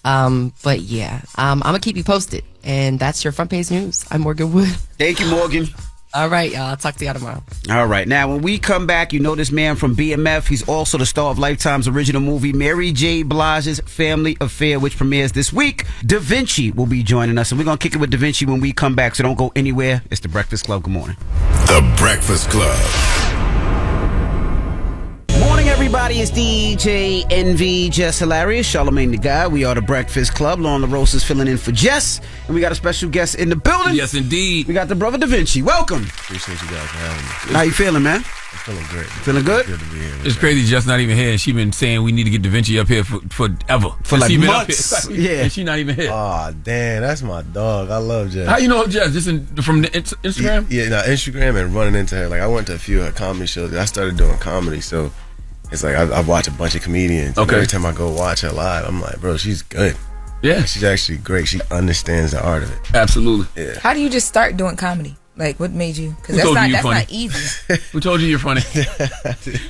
But yeah, I'm going to keep you posted. And that's your front page news. I'm Morgan Wood. Thank you, Morgan. All right, y'all. I'll talk to y'all tomorrow. All right. Now, when we come back, you know this man from BMF. He's also the star of Lifetime's original movie, Mary J. Blige's Family Affair, which premieres this week. Davinchi will be joining us, and we're going to kick it with Davinchi when we come back, so don't go anywhere. It's The Breakfast Club. Good morning. The Breakfast Club. Morning, everybody. It's DJ NV, Jess Hilarious, Charlamagne the Guy. We are The Breakfast Club. Lauren LaRose is filling in for Jess, and we got a special guest in the building. Yes, indeed. We got the brother Davinchi. Welcome. Appreciate you guys for having me. How you feeling, man? I'm feeling great. Feeling good? Good to be here. It's crazy Jess not even here. She been saying we need to get Davinchi up here forever. For like she been months. Up here. Yeah. And she not even here. Oh, damn. That's my dog. I love Jess. How you know Jess? Just from the Instagram? Yeah, Instagram and running into her. Like, I went to a few of her comedy shows. I started doing comedy, so it's like I watch a bunch of comedians. Okay. Every time I go watch her live, I'm like, bro, she's good. Yeah. She's actually great. She understands the art of it. Absolutely. Yeah. How do you just start doing comedy? Like, what made you? Because Who told you that's funny? not easy. Who told you you're funny?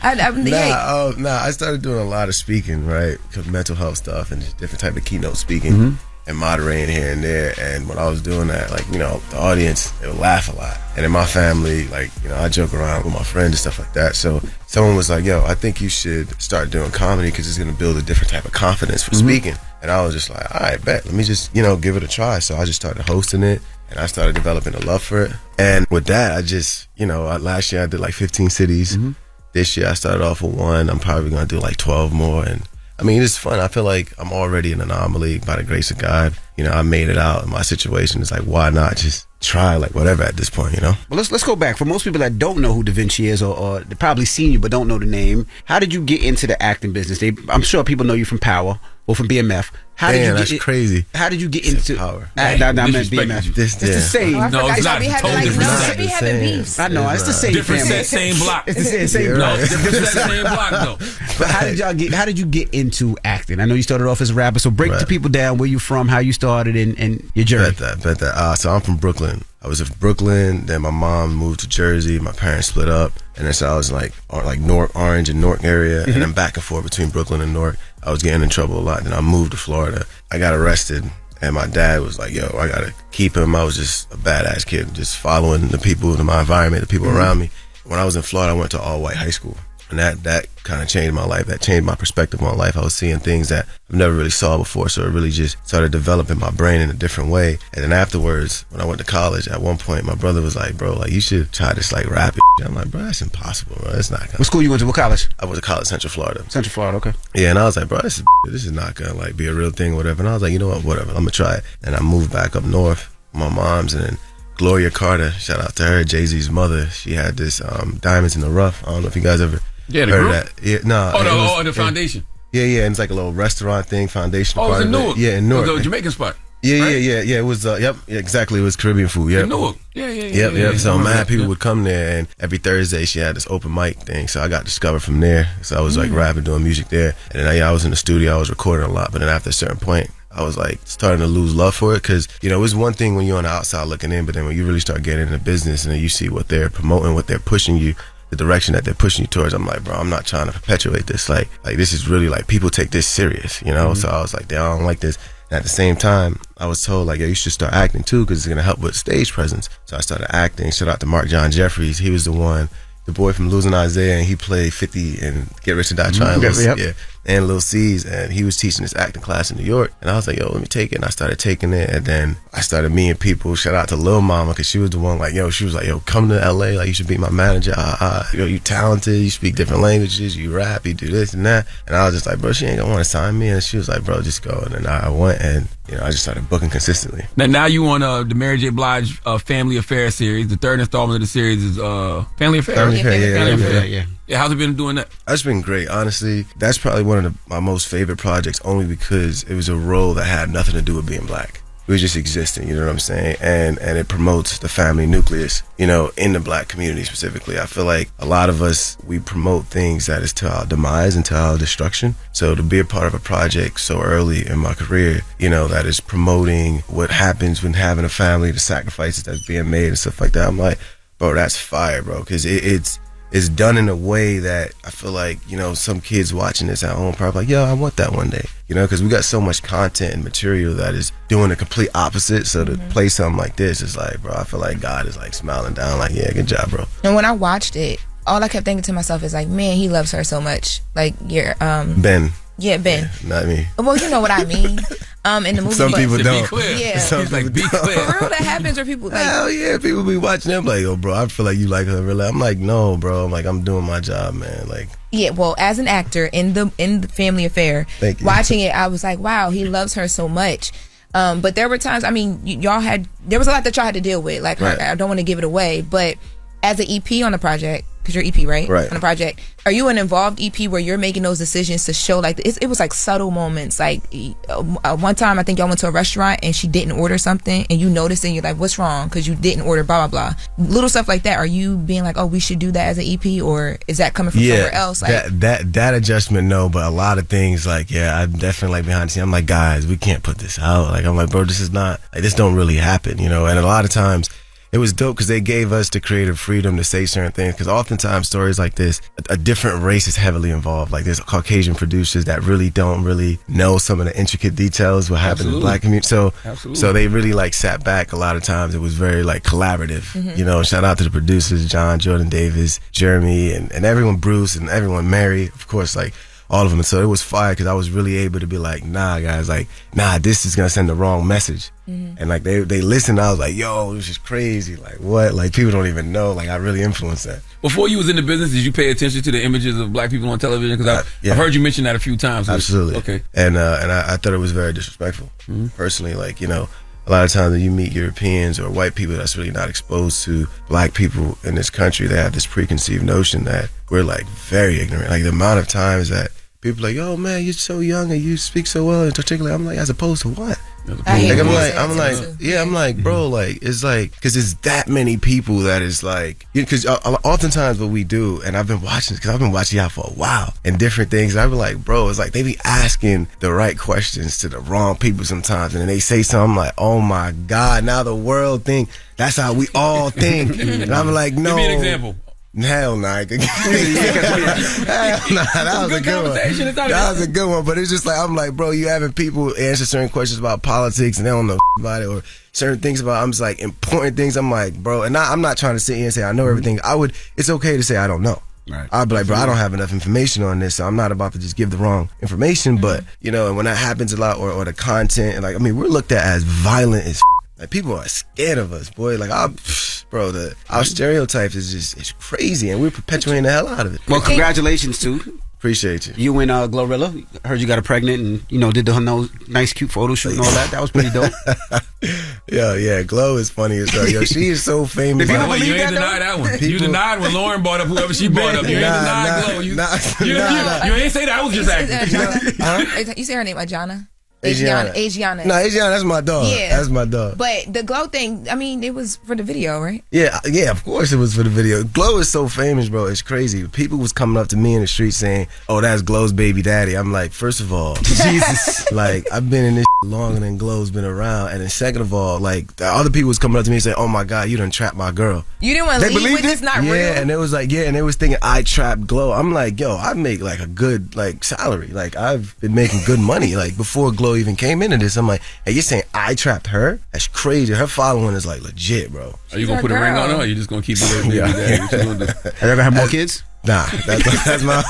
I started doing a lot of speaking, right? Because mental health stuff and just different type of keynote speaking and moderating here and there. And when I was doing that, like, the audience, they would laugh a lot. And in my family, like, I joke around with my friends and stuff like that. So someone was like, yo, I think you should start doing comedy because it's going to build a different type of confidence for speaking. And I was just like, all right, bet. Let me just, give it a try. So I just started hosting it. And I started developing a love for it. And with that, I just, last year I did like 15 cities. This year I started off with 1. I'm probably gonna do like 12 more, and I mean, it's fun. I feel like I'm already an anomaly by the grace of God. You know, I made it out in my situation. It's like, why not just try like whatever at this point, you know? Well, let's go back. For most people that don't know who Davinchi is, or they probably seen you but don't know the name, how did you get into the acting business? I'm sure people know you from Power or from BMF. That's crazy. How did you get into Power? I meant BMF. It's the same. No, it's not. It's totally different. We having beefs. I know. It's the same. Different family. set, same block. It's the same No, block. different set, same block though. But how did you get into acting? I know you started off as a rapper, so break the people down where you from, how you started, and your journey. Bet that. So I'm from Brooklyn. I was in Brooklyn, then my mom moved to Jersey, my parents split up, and then so I was like Newark, Orange and Newark area, and then back and forth between Brooklyn and Newark. I was getting in trouble a lot. Then I moved to Florida. I got arrested, and my dad was like, yo, I gotta keep him. I was just a badass kid, just following the people in my environment, the people around me. When I was in Florida, I went to all-white high school. And that kind of changed my life. That changed my perspective on life. I was seeing things that I've never really saw before. So it really just started developing my brain in a different way. And then afterwards, when I went to college, at one point, my brother was like, bro, like you should try this like rap. I'm like, bro, that's impossible, bro. It's not gonna. What school you went to? What college? I went to college, Central Florida. Central Florida, okay. Yeah, and I was like, bro, this is not gonna like be a real thing or whatever. And I was like, you know what, whatever, I'm gonna try it. And I moved back up north with my mom's, and then Gloria Carter, shout out to her, Jay-Z's mother. She had this Diamonds in the Rough. I don't know if you guys ever the heard group? of that. Yeah, no. The foundation. Yeah, and it's like a little restaurant thing, foundation. Oh, it was in Newark. Yeah, in Newark. It was a Jamaican spot. Yeah, right? yeah. It was, exactly. It was Caribbean food. Yeah, Newark. Yeah. So mad people would come there, and every Thursday she had this open mic thing. So I got discovered from there. So I was like rapping, doing music there, and then I was in the studio. I was recording a lot, but then after a certain point, I was like starting to lose love for it, because you know it was one thing when you're on the outside looking in, but then when you really start getting into business and then you see what they're promoting, what they're pushing you, the direction that they're pushing you towards, I'm like, bro, I'm not trying to perpetuate this. Like this is really like people take this serious, you know. So I was like, damn, I don't like this. And at the same time, I was told like, yo, you should start acting too, because it's gonna help with stage presence. So I started acting. Shout out to Mark John Jeffries. He was the boy from Losing Isaiah, and he played 50 and Get Rich or Die Trying. Yeah, and Lil C's, and he was teaching this acting class in New York, and I was like, yo, let me take it. And I started taking it, and then I started meeting people. Shout out to Lil Mama, because she was the one like, she was like, yo, come to LA, like you should be my manager. Yo, you talented, you speak different languages, you rap, you do this and that. And I was just like, bro, she ain't gonna want to sign me. And she was like, bro, just go. And then I went, and I just started booking consistently. Now you on the Mary J. Blige Family Affair series. The third installment of the series is Family Affair. Family Affair, yeah. Yeah, how's it been doing that? That's been great, honestly. That's probably one of my most favorite projects, only because it was a role that had nothing to do with being black. It was just existing, you know what I'm saying? And it promotes the family nucleus, in the black community specifically. I feel like a lot of us, we promote things that is to our demise and to our destruction. So to be a part of a project so early in my career, that is promoting what happens when having a family, the sacrifices that's being made and stuff like that, I'm like, bro, that's fire, bro. Because it's done in a way that I feel like, some kids watching this at home probably like, yo, I want that one day, because we got so much content and material that is doing the complete opposite. So to play something like this is like, bro, I feel like God is like smiling down like, yeah, good job, bro. And when I watched it, all I kept thinking to myself is like, man, he loves her so much. Like, you're, Ben. Yeah, Ben. Yeah, not me. Well, you know what I mean. In the movie, some people don't. Be clear. Yeah, some people be clear. For real, that happens where people like. Hell yeah, people be watching them like, yo, bro, I feel like you like her. Really, I'm like, no, bro. I'm like, I'm doing my job, man. Like. Yeah, well, as an actor in the Family Affair, watching it, I was like, wow, he loves her so much. But there were times, I mean, there was a lot that y'all had to deal with. Like, right. I don't want to give it away, but as an EP on the project, because you're EP, right? Right. On the project, are you an involved EP where you're making those decisions to show, like, it was like subtle moments. Like, one time I think y'all went to a restaurant and she didn't order something and you noticed and you're like, what's wrong? Because you didn't order blah, blah, blah. Little stuff like that. Are you being like, oh, we should do that as an EP, or is that coming from somewhere else? Like, that adjustment, no, but a lot of things, like, yeah, I'm definitely like behind the scenes. I'm like, guys, we can't put this out. Like, I'm like, bro, this is not, like, this don't really happen, And a lot of times, it was dope because they gave us the creative freedom to say certain things, because oftentimes stories like this, a different race is heavily involved. Like, there's Caucasian producers that really don't really know some of the intricate details what happened in the black community. So they really like sat back. A lot of times it was very like collaborative. Shout out to the producers, John, Jordan Davis, Jeremy, and everyone, Bruce, and everyone, Mary, of course, like all of them. And so it was fire because I was really able to be like, nah, guys, like, nah, this is gonna send the wrong message. And like they listened. I was like, yo, this is crazy. Like what? Like people don't even know. Like I really influenced that. Before you was in the business, did you pay attention to the images of black people on television? Because I've heard you mention that a few times. Absolutely. Okay. And I thought it was very disrespectful. Personally, like, you know, a lot of times when you meet Europeans or white people that's really not exposed to black people in this country, they have this preconceived notion that we're like very ignorant. Like the amount of times that people are like, yo man, you're so young and you speak so well and articulate. I'm like, as opposed to what? Like, I'm like, bro, like, it's like, because it's that many people that is like, because oftentimes what we do, and I've been watching, because I've been watching y'all for a while, and different things, and I've been like, bro, it's like, they be asking the right questions to the wrong people sometimes, and then they say something, I'm like, oh my God, now the world think, that's how we all think, and I'm like, no. Give me an example. Hell nah. Hell nah, that was a good one. That was a good one, but it's just like, I'm like, bro, you having people answer certain questions about politics and they don't know about it, or certain things about, I'm just like, important things. I'm like, bro, and I'm not trying to sit here and say I know everything. It's okay to say I don't know. Right. I'd be like, bro, I don't have enough information on this, so I'm not about to just give the wrong information. But, you know, and when that happens a lot, or the content, and like, I mean, we're looked at as violent as like, people are scared of us, boy. Like, our stereotypes is just, it's crazy, and we're perpetuating the hell out of it. Well, congratulations, too. Appreciate you. You and Glorilla, heard you got her pregnant and, you know, did the nice, cute photo shoot and all that. That was pretty dope. Yeah, Glow is funny as hell. Yo, she is so famous. You ain't deny that one. You denied when Lauren brought up whoever she brought up. You ain't denied Glow. You ain't say that. I was just acting. You say her name, Ajana? Adriana. No, Adriana, that's my dog. Yeah. That's my dog. But the Glow thing, I mean, it was for the video, right? Yeah, of course it was for the video. Glow is so famous, bro. It's crazy. People was coming up to me in the street saying, oh, that's Glow's baby daddy. I'm like, first of all, Jesus. Like, I've been in this longer than Glow's been around. And then second of all, like, the other people was coming up to me and saying, oh my God, you done trapped my girl. You didn't want to leave with this not real? Yeah, and it was like, and they was thinking I trapped Glow. I'm like, yo, I make like a good like salary. Like, I've been making good money. Like, before Glow even came into this, I'm like, hey, you're saying I trapped her? That's crazy. Her following is like legit, bro. Are you gonna put a ring on her, or are you just gonna keep it as baby daddy? What you gonna do? Have you ever had more kids? Nah, that's my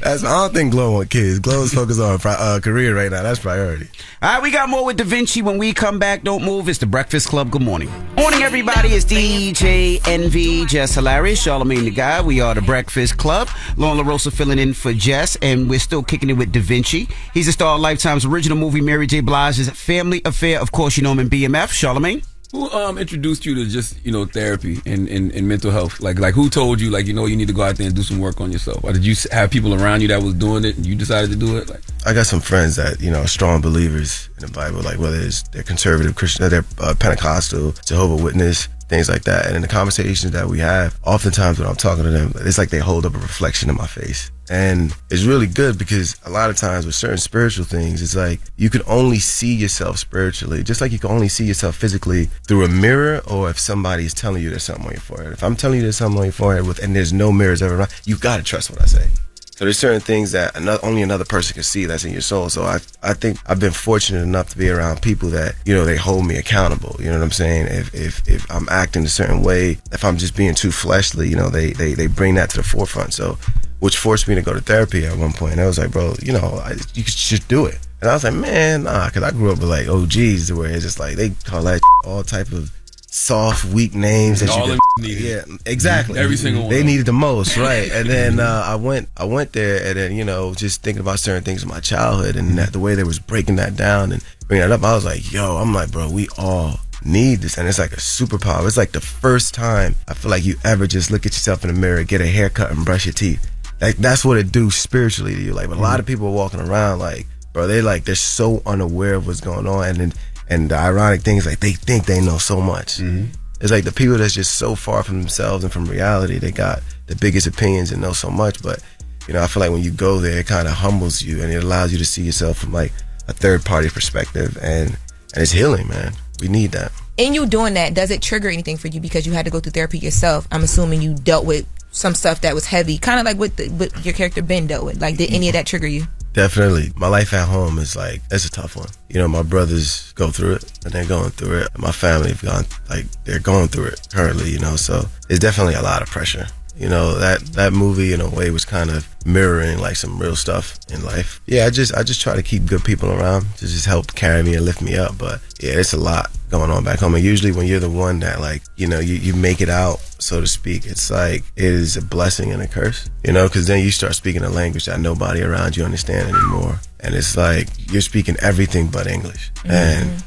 I don't think Glow want kids. Glow's focused on career right now. That's priority. All right, we got more with Davinchi when we come back. Don't move. It's the Breakfast Club. Good morning. Morning, everybody. It's DJ NV, Jess Hilarious, Charlamagne the Guy. We are the Breakfast Club. Lauren LaRosa filling in for Jess, and we're still kicking it with Davinchi. He's a star of Lifetime's original movie, Mary J. Blige's Family Affair. Of course, you know him in BMF. Charlamagne? Who introduced you to just, you know, therapy and mental health? Like who told you, like, you know, you need to go out there and do some work on yourself? Or did you have people around you that was doing it and you decided to do it? Like, I got some friends that, you know, are strong believers in the Bible, like whether it's they're conservative Christian, they're Pentecostal, Jehovah's Witness, things like that. And in the conversations that we have, oftentimes when I'm talking to them, it's like they hold up a reflection in my face. And it's really good because a lot of times with certain spiritual things, it's like you can only see yourself spiritually, just like you can only see yourself physically through a mirror, or if somebody is telling you there's something on your forehead. If I'm telling you there's something on your forehead and there's no mirrors ever around, you got to trust what I say. So there's certain things that only another person can see that's in your soul. So I think I've been fortunate enough to be around people that, you know, they hold me accountable. You know what I'm saying? If I'm acting a certain way, if I'm just being too fleshly, you know, they bring that to the forefront. So, which forced me to go to therapy at one point. And I was like, bro, you know, you should just do it. And I was like, man, nah, because I grew up with like OGs where it's just like they call that all type of soft, weak names that all you needed. Yeah, exactly. Every single one. They needed the most, right? And then I went there, and then, you know, just thinking about certain things in my childhood and the way they was breaking that down and bringing that up. I was like, yo, I'm like, bro, we all need this, and it's like a superpower. It's like the first time I feel like you ever just look at yourself in the mirror, get a haircut, and brush your teeth. Like, that's what it do spiritually to you. Like, but a lot of people are walking around like, bro, they're so unaware of what's going on, and the ironic thing is, like, they think they know so much. It's like the people that's just so far from themselves and from reality, they got the biggest opinions and know so much. But, you know, I feel like when you go there, it kind of humbles you and it allows you to see yourself from like a third party perspective, and it's healing, man. We need that. In you doing that, does it trigger anything for you because you had to go through therapy yourself? I'm assuming you dealt with some stuff that was heavy, kind of like what your character Ben dealt with. Like, did any of that trigger you? Definitely. My life at home is like, it's a tough one. You know, my brothers go through it and they're going through it. My family have they're going through it currently, you know, so it's definitely a lot of pressure. You know, that movie in a way was kind of mirroring like some real stuff in life. Yeah, I just try to keep good people around to just help carry me and lift me up. But yeah, it's a lot going on back home. And usually when you're the one that like, you know, you make it out, so to speak, it's like it is a blessing and a curse, you know, because then you start speaking a language that nobody around you understand anymore. And it's like you're speaking everything but English. And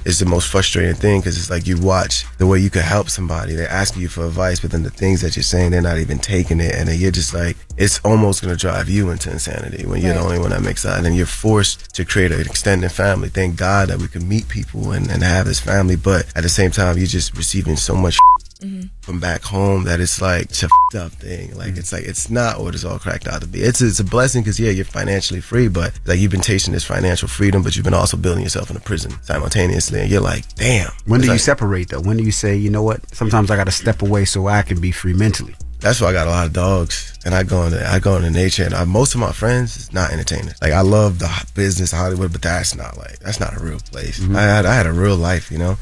it's the most frustrating thing because it's like you watch the way you could help somebody. They're asking you for advice, but then the things that you're saying, they're not even taking it. And then you're just like, it's almost going to drive you into insanity when you're the only one that makes that. And then you're forced to create an extended family. Thank God that we can meet people and have this family. But at the same time, you're just receiving so much from back home that it's like it's a up thing. Like it's like it's not what it's all cracked out to be. It's a blessing because yeah, you're financially free, but like you've been tasting this financial freedom, but you've been also building yourself in a prison simultaneously, and you're like, damn. When do you separate though? When do you say, you know what? Sometimes I got to step away so I can be free mentally. That's why I got a lot of dogs, and I go into nature. And most of my friends is not entertainers. Like I love the business Hollywood, but that's not a real place. I had a real life, you know.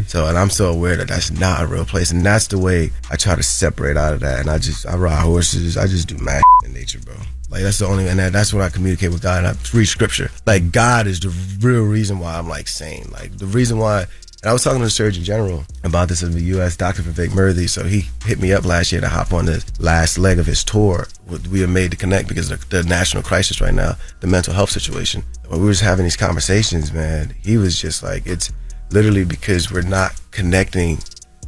So, and I'm so aware that that's not a real place, and that's the way I try to separate out of that. And I ride horses. I just do mad in nature, bro. Like that's the only, and that's when I communicate with God. And I read scripture. Like God is the real reason why I'm like sane. Like the reason why. And I was talking to the Surgeon General about this in the U.S., Dr. Vivek Murthy. So he hit me up last year to hop on the last leg of his tour. We were made to connect because of the national crisis right now, the mental health situation. When we were just having these conversations, man, he was just like, it's literally because we're not connecting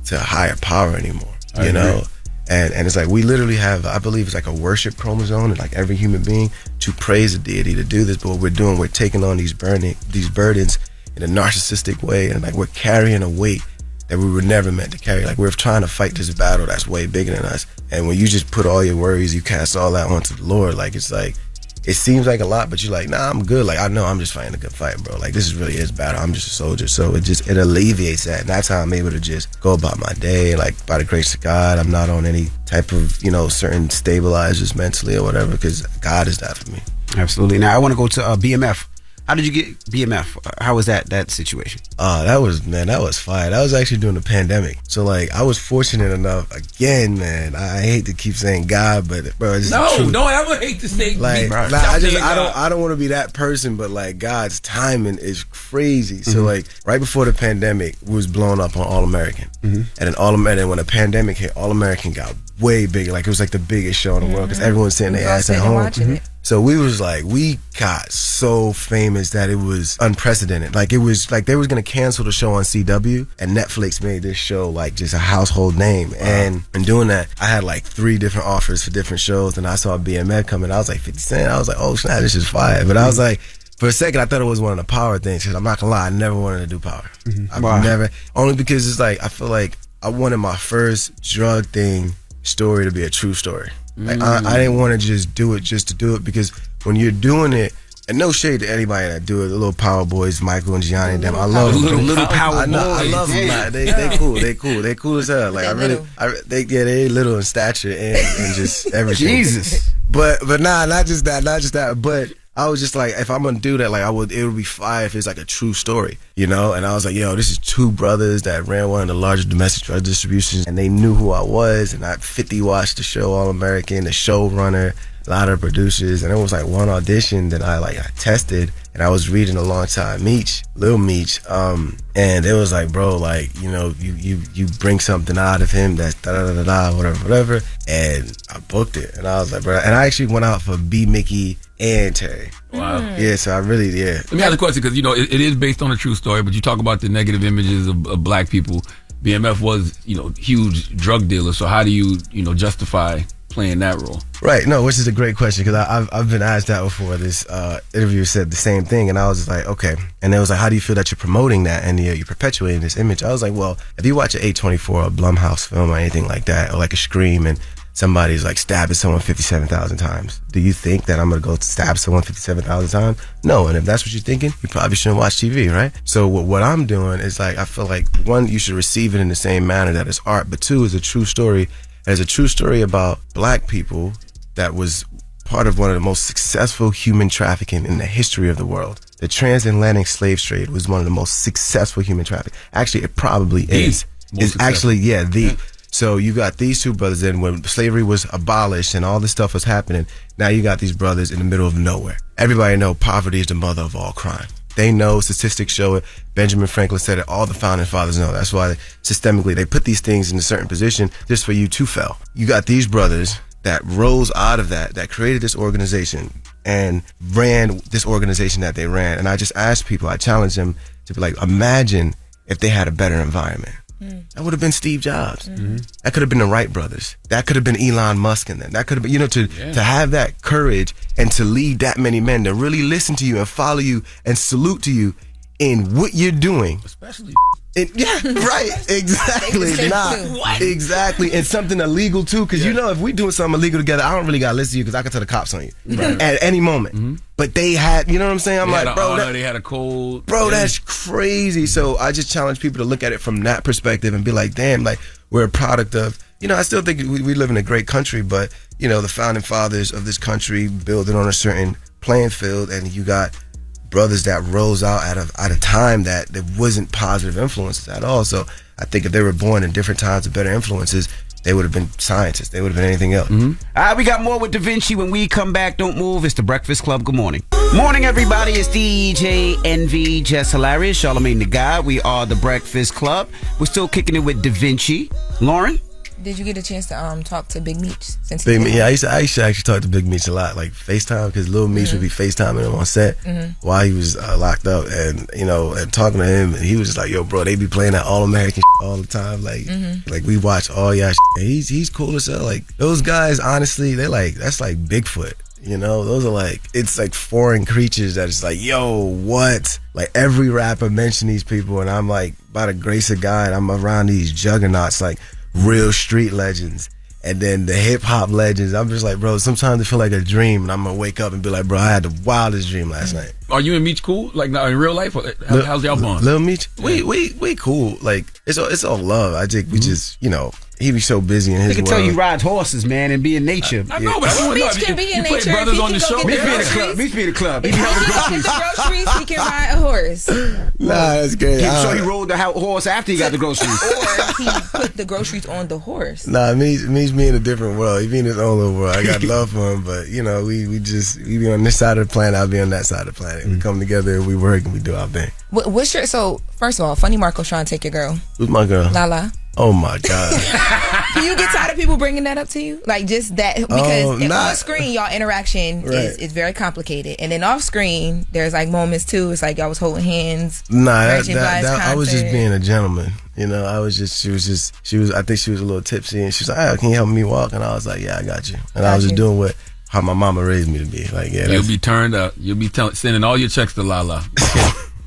to a higher power anymore, you know? And it's like we literally have, I believe it's like a worship chromosome in like every human being to praise a deity to do this. But what we're doing, we're taking on these burdens in a narcissistic way, and like we're carrying a weight that we were never meant to carry. Like we're trying to fight this battle that's way bigger than us. And when you just put all your worries, you cast all that onto the Lord, like it's like, it seems like a lot, but you're like, nah, I'm good. Like I know I'm just fighting a good fight, bro. Like this is really his battle. I'm just a soldier. So it alleviates that. And that's how I'm able to just go about my day. Like by the grace of God, I'm not on any type of, you know, certain stabilizers mentally or whatever, because God is that for me. Absolutely. Now I want to go to BMF. How did you get BMF? How was that situation? That was fire. That was actually during the pandemic. So like I was fortunate enough, again, man, I hate to keep saying God, but bro, it's don't ever hate to say like me, I don't want to be that person, but like God's timing is crazy. So like right before the pandemic, we was blown up on All American. And then when the pandemic hit, All American got way bigger. Like it was like the biggest show in the world because everyone's sitting their ass at home. So we got so famous that it was unprecedented. Like it was like they was gonna cancel the show on CW, and Netflix made this show like just a household name. Wow. And in doing that, I had like 3 different offers for different shows, and I saw BMF coming. I was like 50 Cent. I was like, oh snap, this is fire. But I was like, for a second, I thought it was one of the power things. Cause I'm not gonna lie, I never wanted to do power. I've never, only because it's like I feel like I wanted my first drug thing story to be a true story. Like I didn't want to just do it just to do it, because when you're doing it, and no shade to anybody that do it, the little power boys, Michael and Gianni and them, I love them. Little power boys. I love them. Like, they cool as hell. Like they little in stature and just everything. Jesus. But not just that. But I was just like, if I'm gonna do that, like it would be fire if it's like a true story, you know? And I was like, yo, this is 2 brothers that ran one of the largest domestic drug distributions, and they knew who I was, and I 50 watched the show All American, the showrunner, a lot of producers, and it was like one audition that I tested, and I was reading alongside Lil Meech, and it was like, bro, like, you know, you bring something out of him that's whatever, and I booked it, and I was like, bro, and I actually went out for B. Mickey and Terry. Wow. Yeah, so I really, Let me ask a question, because, you know, it is based on a true story, but you talk about the negative images of black people. BMF was, you know, huge drug dealer, so how do you justify playing that role? Right, no, which is a great question, because I've been asked that before. This interviewer said the same thing, and I was just like, okay. And it was like, how do you feel that you're promoting that and you're perpetuating this image? I was like, well, if you watch an A24 or a Blumhouse film or anything like that, or like a Scream, and somebody's like stabbing someone 57,000 times, do you think that I'm gonna go stab someone 57,000 times? No. And if that's what you're thinking, you probably shouldn't watch TV, right? So what I'm doing is like, I feel like 1, you should receive it in the same manner that it's art, but 2, is a true story. There's a true story about black people that was part of one of the most successful human trafficking in the history of the world. The transatlantic slave trade was one of the most successful human trafficking. Actually, it probably is. It's actually, So you got these two brothers, and when slavery was abolished and all this stuff was happening, now you got these brothers in the middle of nowhere. Everybody know poverty is the mother of all crime. They know, statistics show it. Benjamin Franklin said it. All the founding fathers know. That's why systemically they put these things in a certain position just for you to fail. You got these brothers that rose out of that created this organization and ran this organization that they ran. And I just asked people, I challenged them to be like, imagine if they had a better environment. That would have been Steve Jobs. That could have been the Wright brothers. That could have been Elon Musk and them. That could have been, to have that courage and to lead that many men to really listen to you and follow you and salute to you in what you're doing. Especially. Right, exactly. Exactly. And something illegal too, because if we doing something illegal together, I don't really gotta listen to you because I can tell the cops on you at any moment. But they had, you know what I'm saying? I'm like, bro, they had a cold. Bro, that's crazy. So I just challenge people to look at it from that perspective and be like, damn, like we're a product of. I still think we live in a great country, but the founding fathers of this country built it on a certain playing field, and you got brothers that rose out at a time that there wasn't positive influences at all. So I think if they were born in different times of better influences, they would have been scientists. They would have been anything else. All right, we got more with Davinci when we come back. Don't move. It's the Breakfast Club. Good morning. Morning, everybody. It's DJ NV, Jess Hilarious, Charlamagne the Guy. We are the Breakfast Club. We're still kicking it with Davinci. Lauren? Did you get a chance to talk to Big Meech? I used to actually talk to Big Meech a lot, like FaceTime, because Lil Meech would be FaceTiming him on set while he was locked up, and and talking to him, and he was just like, "Yo, bro, they be playing that All American all the time, like we watch all y'all. He's cool as hell. Like those guys, honestly, that's like Bigfoot. Those are it's like foreign creatures that it's like, yo, what? Like every rapper mentioned these people, and I'm like, by the grace of God, I'm around these juggernauts, like real street legends, and then the hip hop legends. I'm just like, bro, sometimes it feel like a dream, and I'm gonna wake up and be like, bro, I had the wildest dream last night. Are you and Meech cool? Like in real life? How's y'all bond? Lil Meech, we cool. Like it's all love. I think we just he be so busy in his They can world. tell you rides horses, man, and be in nature. I know, but Meech can be in nature. Brothers on the show. Meech be in the club. Meech be in the club. If he can get the groceries, he can ride a horse. Nah, that's great. So he rode the horse after he got the groceries. Or he put the groceries on the horse. Nah, Meech be in a different world. He be in his own little world. I got love for him, but we be on this side of the planet, I'll be on that side of the planet. We come together and we work and we do our thing. So first of all, Funny Marco's trying to take your girl. Who's my girl? Lala. Oh my God. Do you get tired of people bringing that up to you? Like just that, because on screen y'all interaction is very complicated, and then off screen there's like moments too. It's like y'all was holding hands. Nah, I was just being a gentleman. I was just she was I think she was a little tipsy, and she was like, "Oh, can you help me walk?" And I was like, "Yeah, I got you." And I was just doing how my mama raised me to be. Like, yeah, you'll be turned up. You'll be sending all your checks to Lala.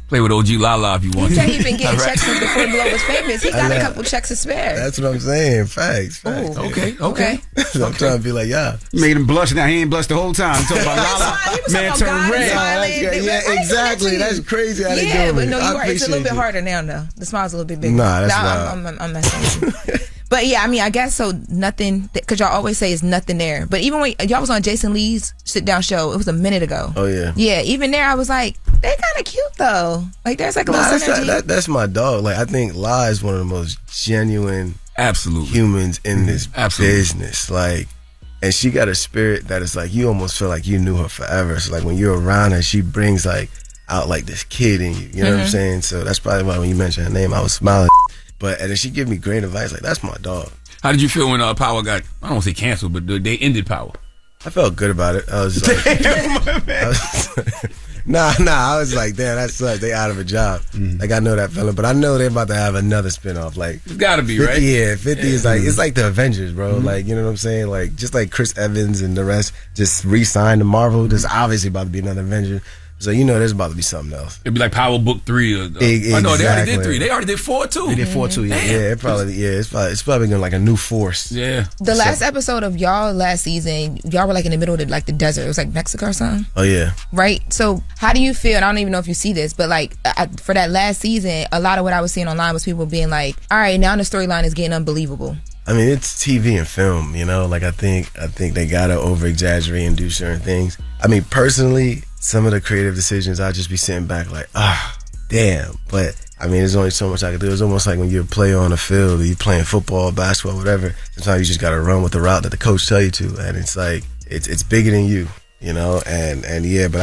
Play with OG Lala if you want. He said he's been getting checks since before Blow was famous. He got a couple checks to spare. That's what I'm saying. Facts. Okay. So I'm trying to be like, yeah. Made him blush. Now he ain't blushed the whole time. Talking about Lala. Man turned red. Yeah, exactly. That's crazy how they do it. Yeah, but no, you're right. It's a little bit harder now, though. The smile's a little bit bigger. Nah, that's I'm messing with you. But yeah, I mean, I guess so. Nothing, because y'all always say it's nothing there. But even when y'all was on Jason Lee's sit down show, it was a minute ago. Oh yeah. Yeah, even there, I was like, they kind of cute though. Like there's like a little synergy. That's my dog. Like I think La is one of the most genuine, humans in this business. Like, and she got a spirit that is like you almost feel like you knew her forever. So like when you're around her, she brings like out like this kid in you. You know what I'm saying? So that's probably why when you mentioned her name, I was smiling. But and then she give me great advice. Like that's my dog. How did you feel when Power got, I don't want to say canceled, but they ended Power? I felt good about it. I was like, I was like, damn, that sucks. They out of a job. Like I know that feeling, but I know they're about to have another spinoff. Like it's gotta be 50, right. Yeah, 50 is like it's like the Avengers, bro. Like you know what I'm saying? Like just like Chris Evans and the rest just re-signed to Marvel. There's obviously about to be another Avenger. So there's about to be something else. It'd be like Power Book 3. Exactly. I know they already did 3. They already did 4 too. They did 4 too. Yeah, it's probably gonna like a new force. Yeah. The last episode of y'all last season, y'all were like in the middle of the desert. It was like Mexico or something. Oh yeah. Right. So how do you feel? And I don't even know if you see this, but like for that last season, a lot of what I was seeing online was people being like, "All right, now the storyline is getting unbelievable." I mean, it's TV and film, Like I think they gotta over exaggerate and do certain things. I mean, personally, some of the creative decisions, I'll just be sitting back like, damn. But I mean, there's only so much I can do. It's almost like when you're a player on the field, or you're playing football, basketball, whatever. Sometimes you just got to run with the route that the coach tell you to, and it's like it's bigger than you, you know. And yeah, but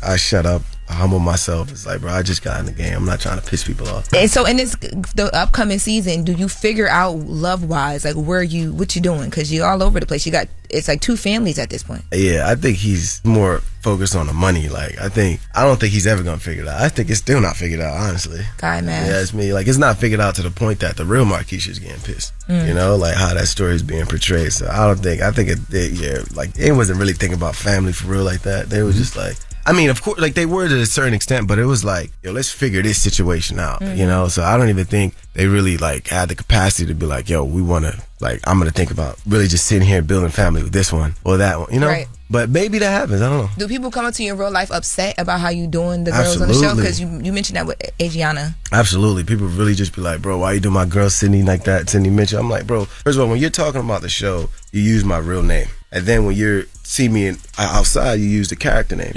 I shut up. I humble myself. It's like, bro, I just got in the game. I'm not trying to piss people off. And so in the upcoming season, do you figure out love wise, like what you doing? Because you're all over the place. It's like 2 families at this point. Yeah, I think he's more focused on the money. Like, I don't think he's ever gonna figure it out. I think it's still not figured out, honestly. Guy, man. Yeah, it's me. Like, it's not figured out to the point that the real Marquisha's getting pissed. You know, like how that story is being portrayed. So I think it wasn't really thinking about family for real like that. They were just like, I mean, of course, like they were to a certain extent, but it was like, yo, let's figure this situation out, you know? So I don't even think they really like had the capacity to be like, yo, we want to, like, I'm going to think about really just sitting here building family with this one or that one, you know? Right. But maybe that happens. I don't know. Do people come up to you in real life upset about how you doing the girls on the show? Because you mentioned that with Adriana. Absolutely. People really just be like, bro, why you doing my girl Sydney like that, Sydney Mitchell? I'm like, bro, first of all, when you're talking about the show, you use my real name. And then when you see me outside, you use the character name.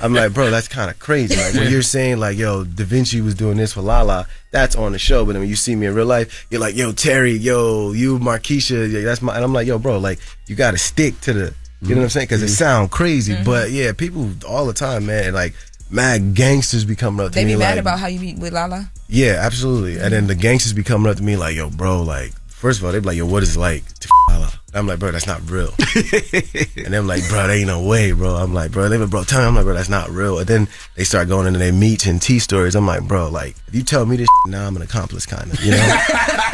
I'm like, bro, that's kind of crazy. Like when you're saying like, yo, Davinchi was doing this for Lala, that's on the show. But then when you see me in real life, you're like, yo, Terry, yo, you Marquisha, yeah, that's my. And I'm like, yo, bro, like you got to stick to the. You know what I'm saying? Because it sounds crazy, but yeah, people all the time, man, like mad gangsters be coming up to me. They be mad like, about how you be with Lala? Yeah, absolutely. And then the gangsters be coming up to me like, yo, bro, like, first of all, they be like, yo, what is it like to Lala? I'm like, bro, that's not real. And they're like, bro, there ain't no way, bro. I'm like, bro, they be, bro, tell me. I'm like, bro, that's not real. And then they start going into their meats and tea stories. I'm like, bro, like, if you tell me this now I'm an accomplice, kind of, you know?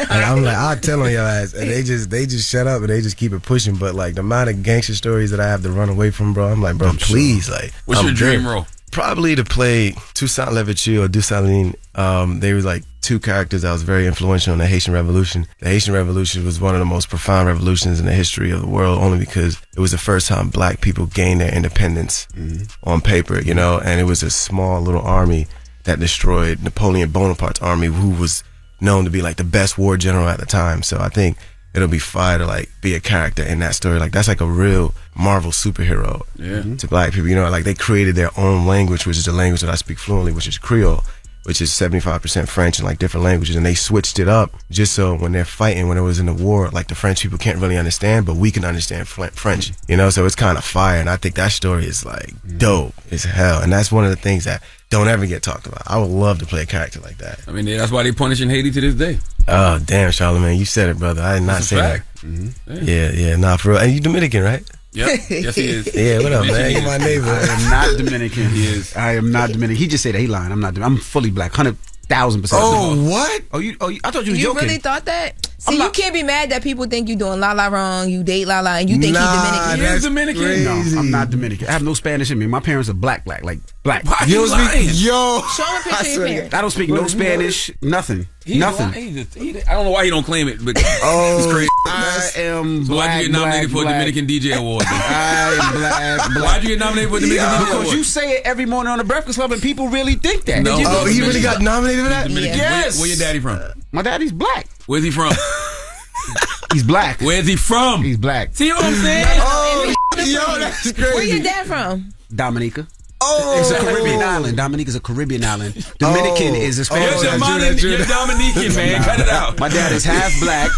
And I'm like, I'll tell on your ass. And they just shut up and they just keep it pushing. But like the amount of gangster stories that I have to run away from, bro, I'm like, bro, please, like. What's your dream role? Probably to play Toussaint Louverture or Dessalines. They were like 2 characters that was very influential in the Haitian Revolution. The Haitian Revolution was one of the most profound revolutions in the history of the world, only because it was the first time black people gained their independence on paper, you know, and it was a small little army that destroyed Napoleon Bonaparte's army, who was known to be like the best war general at the time. So I think it'll be fire to like be a character in that story. Like that's like a real Marvel superhero to black people. You know, like they created their own language, which is the language that I speak fluently, which is Creole, which is 75% French and like different languages. And they switched it up just so when they're fighting, when it was in the war, like the French people can't really understand, but we can understand French, you know? So it's kind of fire. And I think that story is like dope as hell. And that's one of the things that don't ever get talked about. I would love to play a character like that. I mean, that's why they punishing Haiti to this day. Oh, damn, Charlamagne, you said it, brother. I did not say that. Yeah, nah, for real. And you Dominican, right? Yep. Yes, he is. Yeah, what up, man? You my neighbor. I am not Dominican. He is. I am not Dominican. He just said that he lying. I'm not. I'm fully black. 100,000%. Oh, what? Oh, I thought you was joking. You really thought that? See, you can't be mad that people think you doing Lala wrong. You date Lala and you think he's Dominican. He is Dominican. Crazy. No, I'm not Dominican. I have no Spanish in me. My parents are black, like black. Why you lying? Show him a picture of your parents. I don't speak no Spanish. Nothing. Nothing. I don't know why he don't claim it, but it's crazy. I am so black. Why'd you get nominated for a Dominican DJ Award? I am black. Why'd you get nominated for a Dominican DJ Award? Because you say it every morning on the Breakfast Club and people really think that. No. Oh, he really got nominated for that? Yes. Where your daddy from? My daddy's black. Where's he from? He's black. Where's he from? He's black. See what I'm saying? Oh, yo, that's crazy. Where your dad from? Dominica. Oh, it's a Caribbean island. Dominica is a Caribbean island. Dominican is a Spanish island. You're Dominican, man. Cut it out. My dad is half black,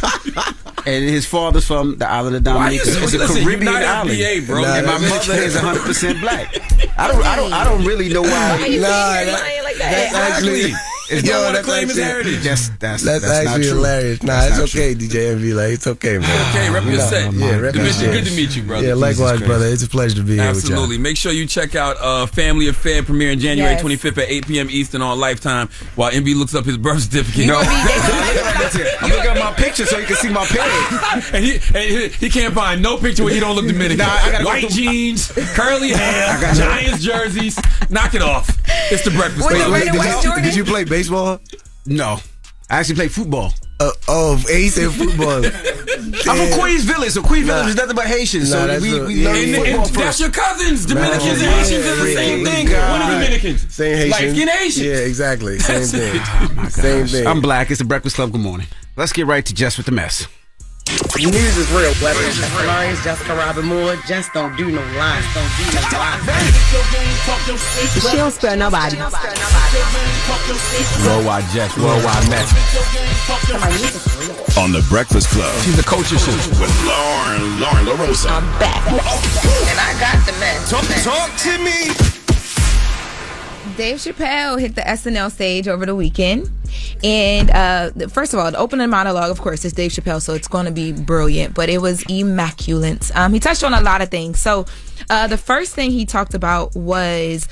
and his father's from the island of Dominica. It's a Caribbean island, FBA, bro. and my mother is 100% black. I don't really know why. Why you lying like that? That's actually. Yo, that's claim his heritage. That's actually hilarious. Nah, it's okay, DJ Envy. Like, it's okay, man. Okay, rep your set. Yeah, rep your set. Good to meet you, brother. Yeah, likewise, brother. It's a pleasure to be here with you. Absolutely. Make sure you check out Family Affair premiering January 25th at 8 p.m. Eastern on Lifetime while Envy looks up his birth certificate. No. You look at my picture so you can see my parents. And he can't find no picture where he don't look Dominican. White jeans, curly hair, Giants jerseys. Knock it off. It's the Breakfast Club. Did you play baseball? No. I actually play football. He said football. I'm from Queens Village, so Queens Village is nothing but Haitians. So we learn football first. That's your cousins. Dominicans and Haitians are the same thing. What are Dominicans? Same Haitian. Light-skinned Haitians. Yeah, exactly. Same thing. Same thing. I'm black. It's the Breakfast Club. Good morning. Let's get right to Jess with the Mess. News is real. Whether it's Jess Hilarious, Jessica Robin Moore, just don't do no lies. She don't spare nobody. Worldwide Jess, worldwide Mack. On The Breakfast Club. She's the coach of shit. With Lauren LaRosa. I'm back. And I got the mess. Talk to me. Dave Chappelle hit the SNL stage over the weekend. And first of all, the opening monologue, of course, is Dave Chappelle, so it's going to be brilliant, but it was immaculate. He touched on a lot of things. So the first thing he talked about was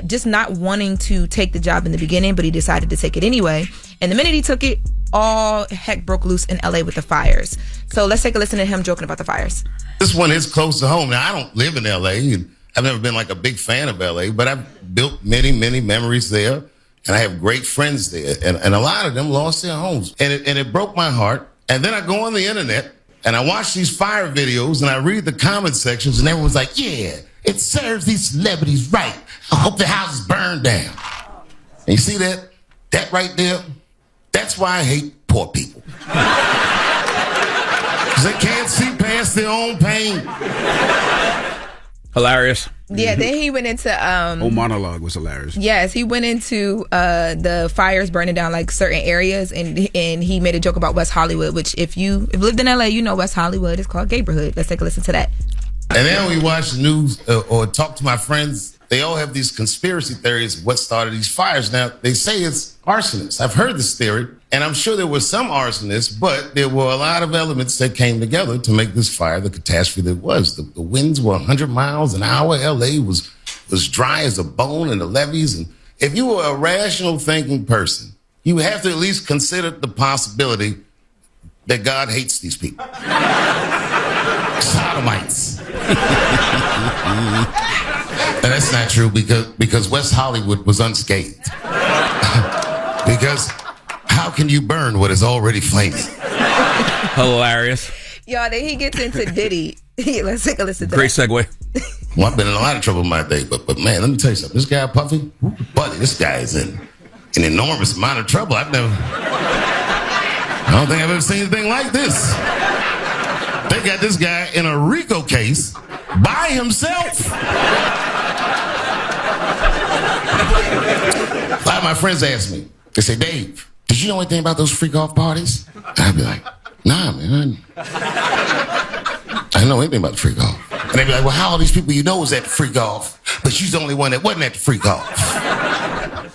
just not wanting to take the job in the beginning, but he decided to take it anyway. And the minute he took it, all heck broke loose in LA with the fires. So let's take a listen to him joking about the fires. This one is close to home. Now, I don't live in LA. I've never been like a big fan of LA, but I've built many, many memories there. And I have great friends there. And a lot of them lost their homes. And it broke my heart. And then I go on the internet and I watch these fire videos and I read the comment sections and everyone's like, yeah, it serves these celebrities right. I hope their houses burn down. And you see that? That right there? That's why I hate poor people. Because they can't see past their own pain. Hilarious. Yeah, then he went into monologue was hilarious. Yes, he went into the fires burning down like certain areas, and he made a joke about West Hollywood, which if you lived in LA, you know West Hollywood is called Gayborhood. Let's take a listen to that. And then we watch the news or talk to my friends. They all have these conspiracy theories of what started these fires. Now, they say it's arsonists. I've heard this theory, and I'm sure there were some arsonists, but there were a lot of elements that came together to make this fire the catastrophe that it was. The winds were 100 miles an hour. LA was dry as a bone in the levees. And if you were a rational thinking person, you have to at least consider the possibility that God hates these people. Sodomites. And that's not true because West Hollywood was unscathed. Because how can you burn what is already flaming? Hilarious. Y'all, then he gets into Diddy. Let's take a listen to Great that. segue. Well, I've been in a lot of trouble in my day, but man, let me tell you something. This guy, Puffy, buddy, this guy is in an enormous amount of trouble. I don't think I've ever seen anything like this. They got this guy in a RICO case by himself. A lot of my friends ask me, they say, Dave, did you know anything about those freak-off parties? And I'd be like, nah, man. I didn't know anything about the freak-off. And they'd be like, well, how all these people you know was at the freak-off, but she's the only one that wasn't at the freak-off?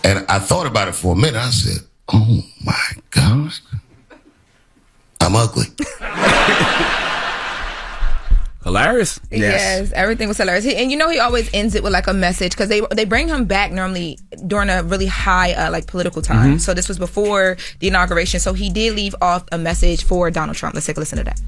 And I thought about it for a minute. I said, oh, my God. I'm ugly. Hilarious. Yes, everything was hilarious. And you know he always ends it with like a message because they bring him back normally during a really high like political time. Mm-hmm. So this was before the inauguration. So he did leave off a message for Donald Trump. Let's take a listen to that.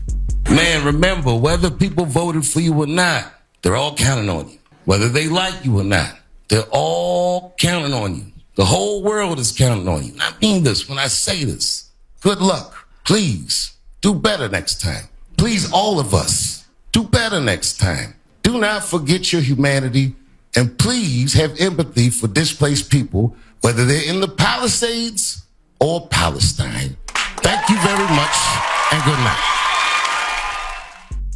Man, remember, whether people voted for you or not, they're all counting on you. Whether they like you or not, they're all counting on you. The whole world is counting on you. And I mean this when I say this. Good luck. Please do better next time. Please, all of us. Do better next time. Do not forget your humanity, and please have empathy for displaced people, whether they're in the Palisades or Palestine. Thank you very much, and good night.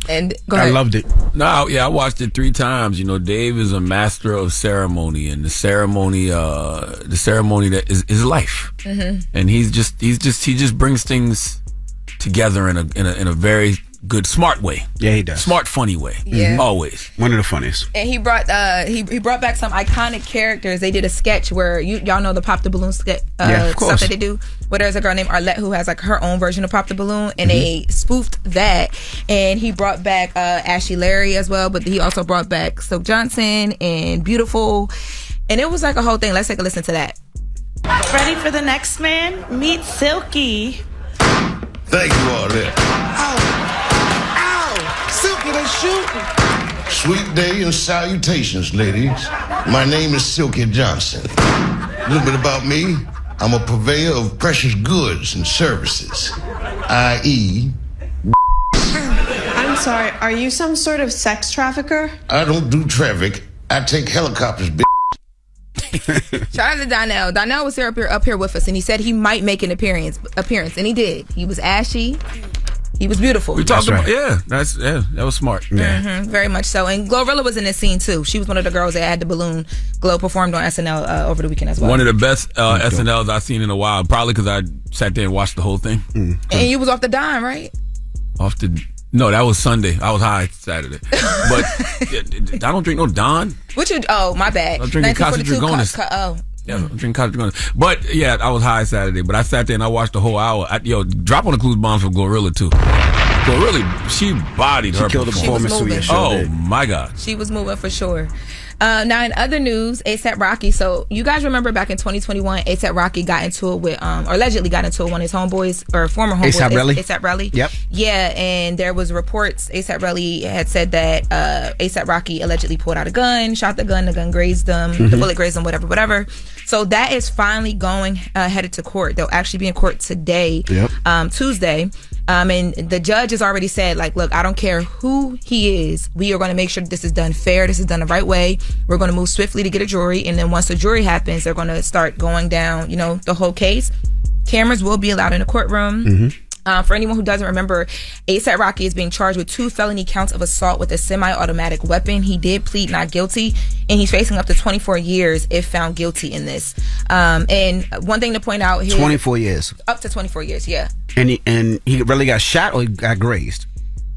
And go ahead. I loved it. No, yeah, I watched it 3 times. You know, Dave is a master of ceremony, and the ceremony that is life. Mm-hmm. And he just brings things together in a very good, smart way. Yeah, he does. Smart, funny way. Yeah. Always. One of the funniest. And he brought back some iconic characters. They did a sketch where y'all know the Pop the Balloon sketch stuff that they do. Where there's a girl named Arlette who has like her own version of Pop the Balloon, and they spoofed that. And he brought back Arce Larry as well, but he also brought back Silk Johnson and Beautiful, and it was like a whole thing. Let's take a listen to that. Ready for the next man? Meet Silky. Thank you, Arlette. Silky, they shooting. Sweet day and salutations, ladies. My name is Silky Johnson. A little bit about me. I'm a purveyor of precious goods and services, i.e. I'm sorry, are you some sort of sex trafficker? I don't do traffic. I take helicopters, bitch. Shout out to Donnell. Donnell was up here with us, and he said he might make an appearance, and he did. He was ashy. He was beautiful. We talked about, that was smart. Yeah. Very much so. And Glorilla was in the scene too. She was one of the girls that had the balloon. Glo performed on SNL over the weekend as well. One of the best SNLs I've seen in a while. Probably because I sat there and watched the whole thing. And you was off the dime, right? No, that was Sunday. I was high Saturday. But I don't drink no Don. Oh, my bad. I'm drinking Casa Dragonis. Yeah, I'm drinking Casa Dragonis. But yeah, I was high Saturday. But I sat there and I watched the whole hour. Drop on the clues bombs for Glorilla too. Glorilla, she bodied her. She killed the performance suite. Oh my God. She was moving for sure. Now in other news, A$AP Rocky. So you guys remember back in 2021, A$AP Rocky got into it with, or allegedly got into it with one of his homeboys, or former homeboys. A$AP Rocky. Yep. Yeah, and there was reports A$AP Rocky had said that A$AP Rocky allegedly pulled out a gun, shot the gun grazed them, the bullet grazed them, whatever. So that is finally headed to court. They'll actually be in court today, Tuesday. And the judge has already said, like, look, I don't care who he is. We are going to make sure that this is done fair. This is done the right way. We're going to move swiftly to get a jury. And then once the jury happens, they're going to start going down, the whole case. Cameras will be allowed in the courtroom. For anyone who doesn't remember, A$AP Rocky is being charged with 2 felony counts of assault with a semi-automatic weapon. He did plead not guilty, and he's facing up to 24 years if found guilty in this. And one thing to point out here... 24 years. Up to 24 years, yeah. And he really got shot or he got grazed?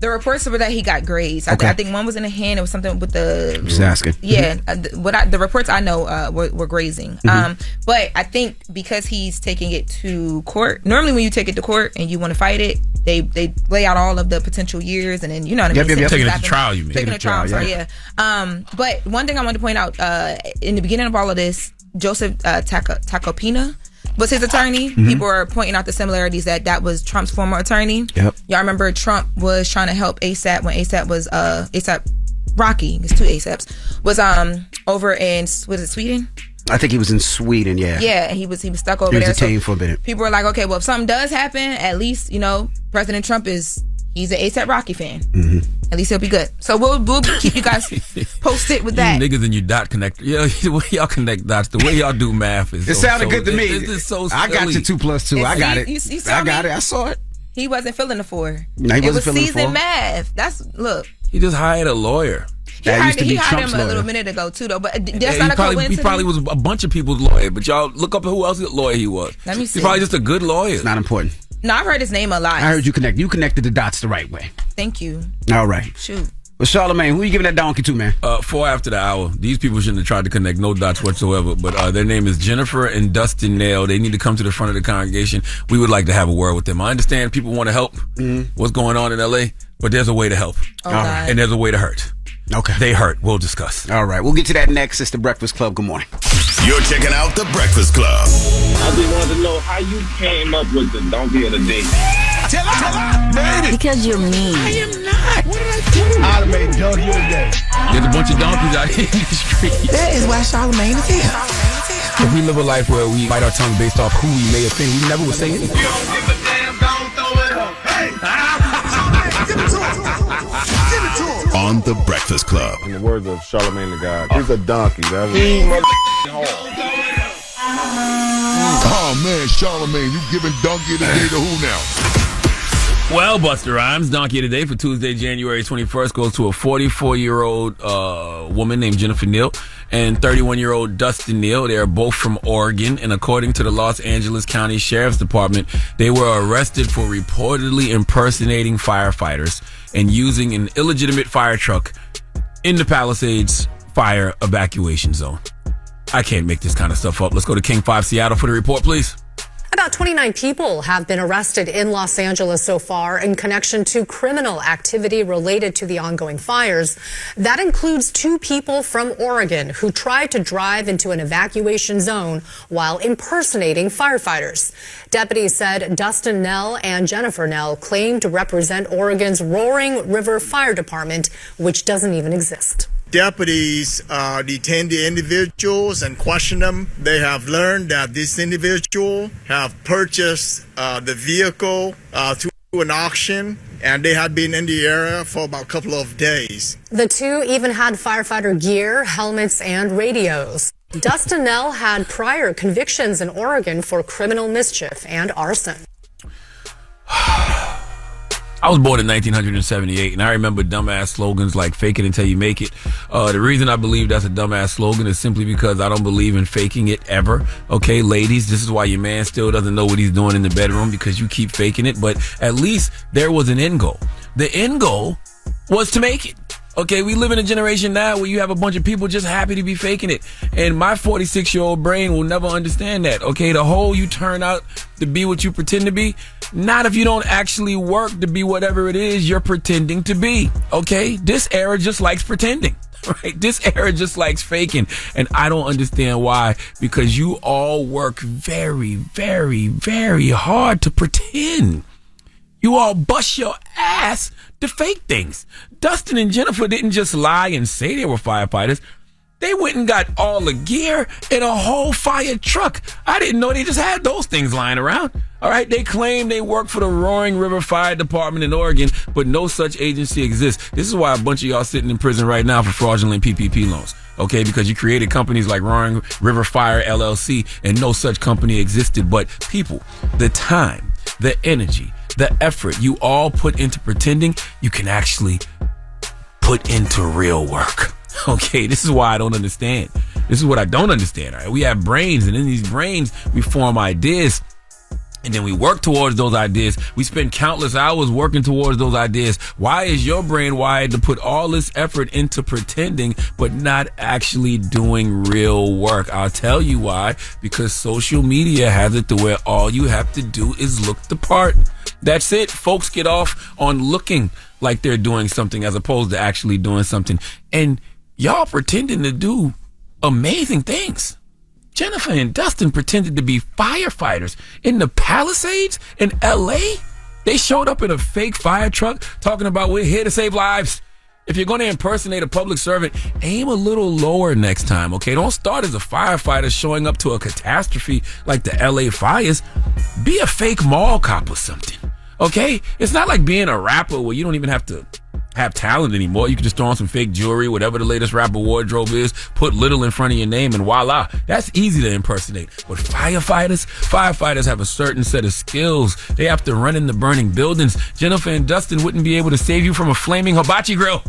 The reports were that he got grazed. Okay. I think one was in the hand. It was something with the... Just asking. Yeah. The reports I know were grazing. But I think because he's taking it to court... Normally when you take it to court and you want to fight it, they lay out all of the potential years and then, you know what I mean? Yep. Taking it to trial, you mean. Taking it to trial, sorry, yeah. But one thing I wanted to point out, in the beginning of all of this, Joseph Tacopina was his attorney. People are pointing out the similarities that was Trump's former attorney. Yep. Y'all remember Trump was trying to help A$AP when A$AP was A$AP Rocky, it's 2 A$APs, was over in Sweden? I think he was in Sweden, yeah. Yeah, and he was stuck over there. He was detained for a minute. People were like, okay, well, if something does happen, at least, President Trump he's an A$AP Rocky fan. At least he'll be good. So we'll keep you guys posted with that. You niggas and you dot connect. Yeah, the way y'all connect dots, the way y'all do math is. It sounded good to me. It's so silly. I got you 2 + 2. I got it. I got it. I saw it. He wasn't feeling the 4. No, he wasn't feeling the 4. It was seasoned math. Look. He just hired a lawyer. He hired him a little minute ago too, though. But that's not a coincidence. He probably was a bunch of people's lawyer. But y'all look up who else's lawyer he was. Let me see. He's probably just a good lawyer. It's not important. No, I've heard his name a lot. I heard you connect. You connected the dots the right way. Thank you. All right. Shoot. Well, Charlamagne, who are you giving that donkey to, man? 4 after the hour. These people shouldn't have tried to connect no dots whatsoever. But their name is Jennifer and Dustin Nail. They need to come to the front of the congregation. We would like to have a word with them. I understand people want to help what's going on in L.A., but there's a way to help. And there's a way to hurt. Okay. They hurt. We'll discuss. All right. We'll get to that next. It's The Breakfast Club. Good morning. You're checking out The Breakfast Club. I just wanted to know how you came up with the donkey of the day. Tell her, baby. Because you're mean. I am not. What did I do? I'd have made donkey of the day. There's a bunch of donkeys out here in the street. That is why Charlamagne is here. If we live a life where we bite our tongue based off who we may offend, we never would say anything. You don't give a damn, don't throw it up. Hey! Give it to him. Give it to him. On The Breakfast Club. In the words of Charlamagne the God, he's a donkey. That's Oh man, Charlamagne, you giving donkey of the day to who now? Well, Busta Rhymes, donkey of the day for Tuesday, January 21st goes to a 44-year-old woman named Jennifer Neal and 31-year-old Dustin Neal. They are both from Oregon, and according to the Los Angeles County Sheriff's Department, they were arrested for reportedly impersonating firefighters and using an illegitimate fire truck in the Palisades fire evacuation zone. I can't make this kind of stuff up. Let's go to King 5 Seattle for the report, please. About 29 people have been arrested in Los Angeles so far in connection to criminal activity related to the ongoing fires. That includes 2 people from Oregon who tried to drive into an evacuation zone while impersonating firefighters. Deputies said Dustin Nell and Jennifer Nell claimed to represent Oregon's Roaring River Fire Department, which doesn't even exist. Deputies detain the individuals and question them. They have learned that this individual have purchased the vehicle through an auction, and they had been in the area for about a couple of days. The 2 even had firefighter gear, helmets, and radios. Dustin Nell had prior convictions in Oregon for criminal mischief and arson. I was born in 1978, and I remember dumbass slogans like "fake it until you make it." The reason I believe that's a dumbass slogan is simply because I don't believe in faking it ever. Okay, ladies, this is why your man still doesn't know what he's doing in the bedroom, because you keep faking it. But at least there was an end goal. The end goal was to make it. Okay, we live in a generation now where you have a bunch of people just happy to be faking it. And my 46-year-old brain will never understand that. Okay, the whole you turn out to be what you pretend to be, not if you don't actually work to be whatever it is you're pretending to be. Okay, this era just likes pretending. Right? This era just likes faking. And I don't understand why, because you all work very, very, very hard to pretend. You all bust your ass to fake things. Dustin and Jennifer didn't just lie and say they were firefighters. They went and got all the gear in a whole fire truck. I didn't know they just had those things lying around. All right, they claim they work for the Roaring River Fire Department in Oregon, but no such agency exists. This is why a bunch of y'all sitting in prison right now for fraudulent PPP loans. Okay, because you created companies like Roaring River Fire LLC, and no such company existed. But people, the time, the energy, the effort you all put into pretending, you can actually put into real work. Okay, this is why I don't understand. This is what I don't understand. All right, we have brains, and in these brains, we form ideas, and then we work towards those ideas. We spend countless hours working towards those ideas. Why is your brain wired to put all this effort into pretending, but not actually doing real work? I'll tell you why. Because social media has it to where all you have to do is look the part. That's it. Folks get off on looking like they're doing something as opposed to actually doing something. And y'all pretending to do amazing things. Jennifer and Dustin pretended to be firefighters in the Palisades in L.A. They showed up in a fake fire truck talking about we're here to save lives. If you're going to impersonate a public servant, aim a little lower next time, okay? Don't start as a firefighter showing up to a catastrophe like the L.A. fires. Be a fake mall cop or something, okay? It's not like being a rapper where you don't even have to have talent anymore. You can just throw on some fake jewelry, whatever the latest rapper wardrobe is, put little in front of your name, and voila. That's easy to impersonate. But firefighters have a certain set of skills. They have to run into burning buildings. Jennifer and Dustin wouldn't be able to save you from a flaming hibachi grill.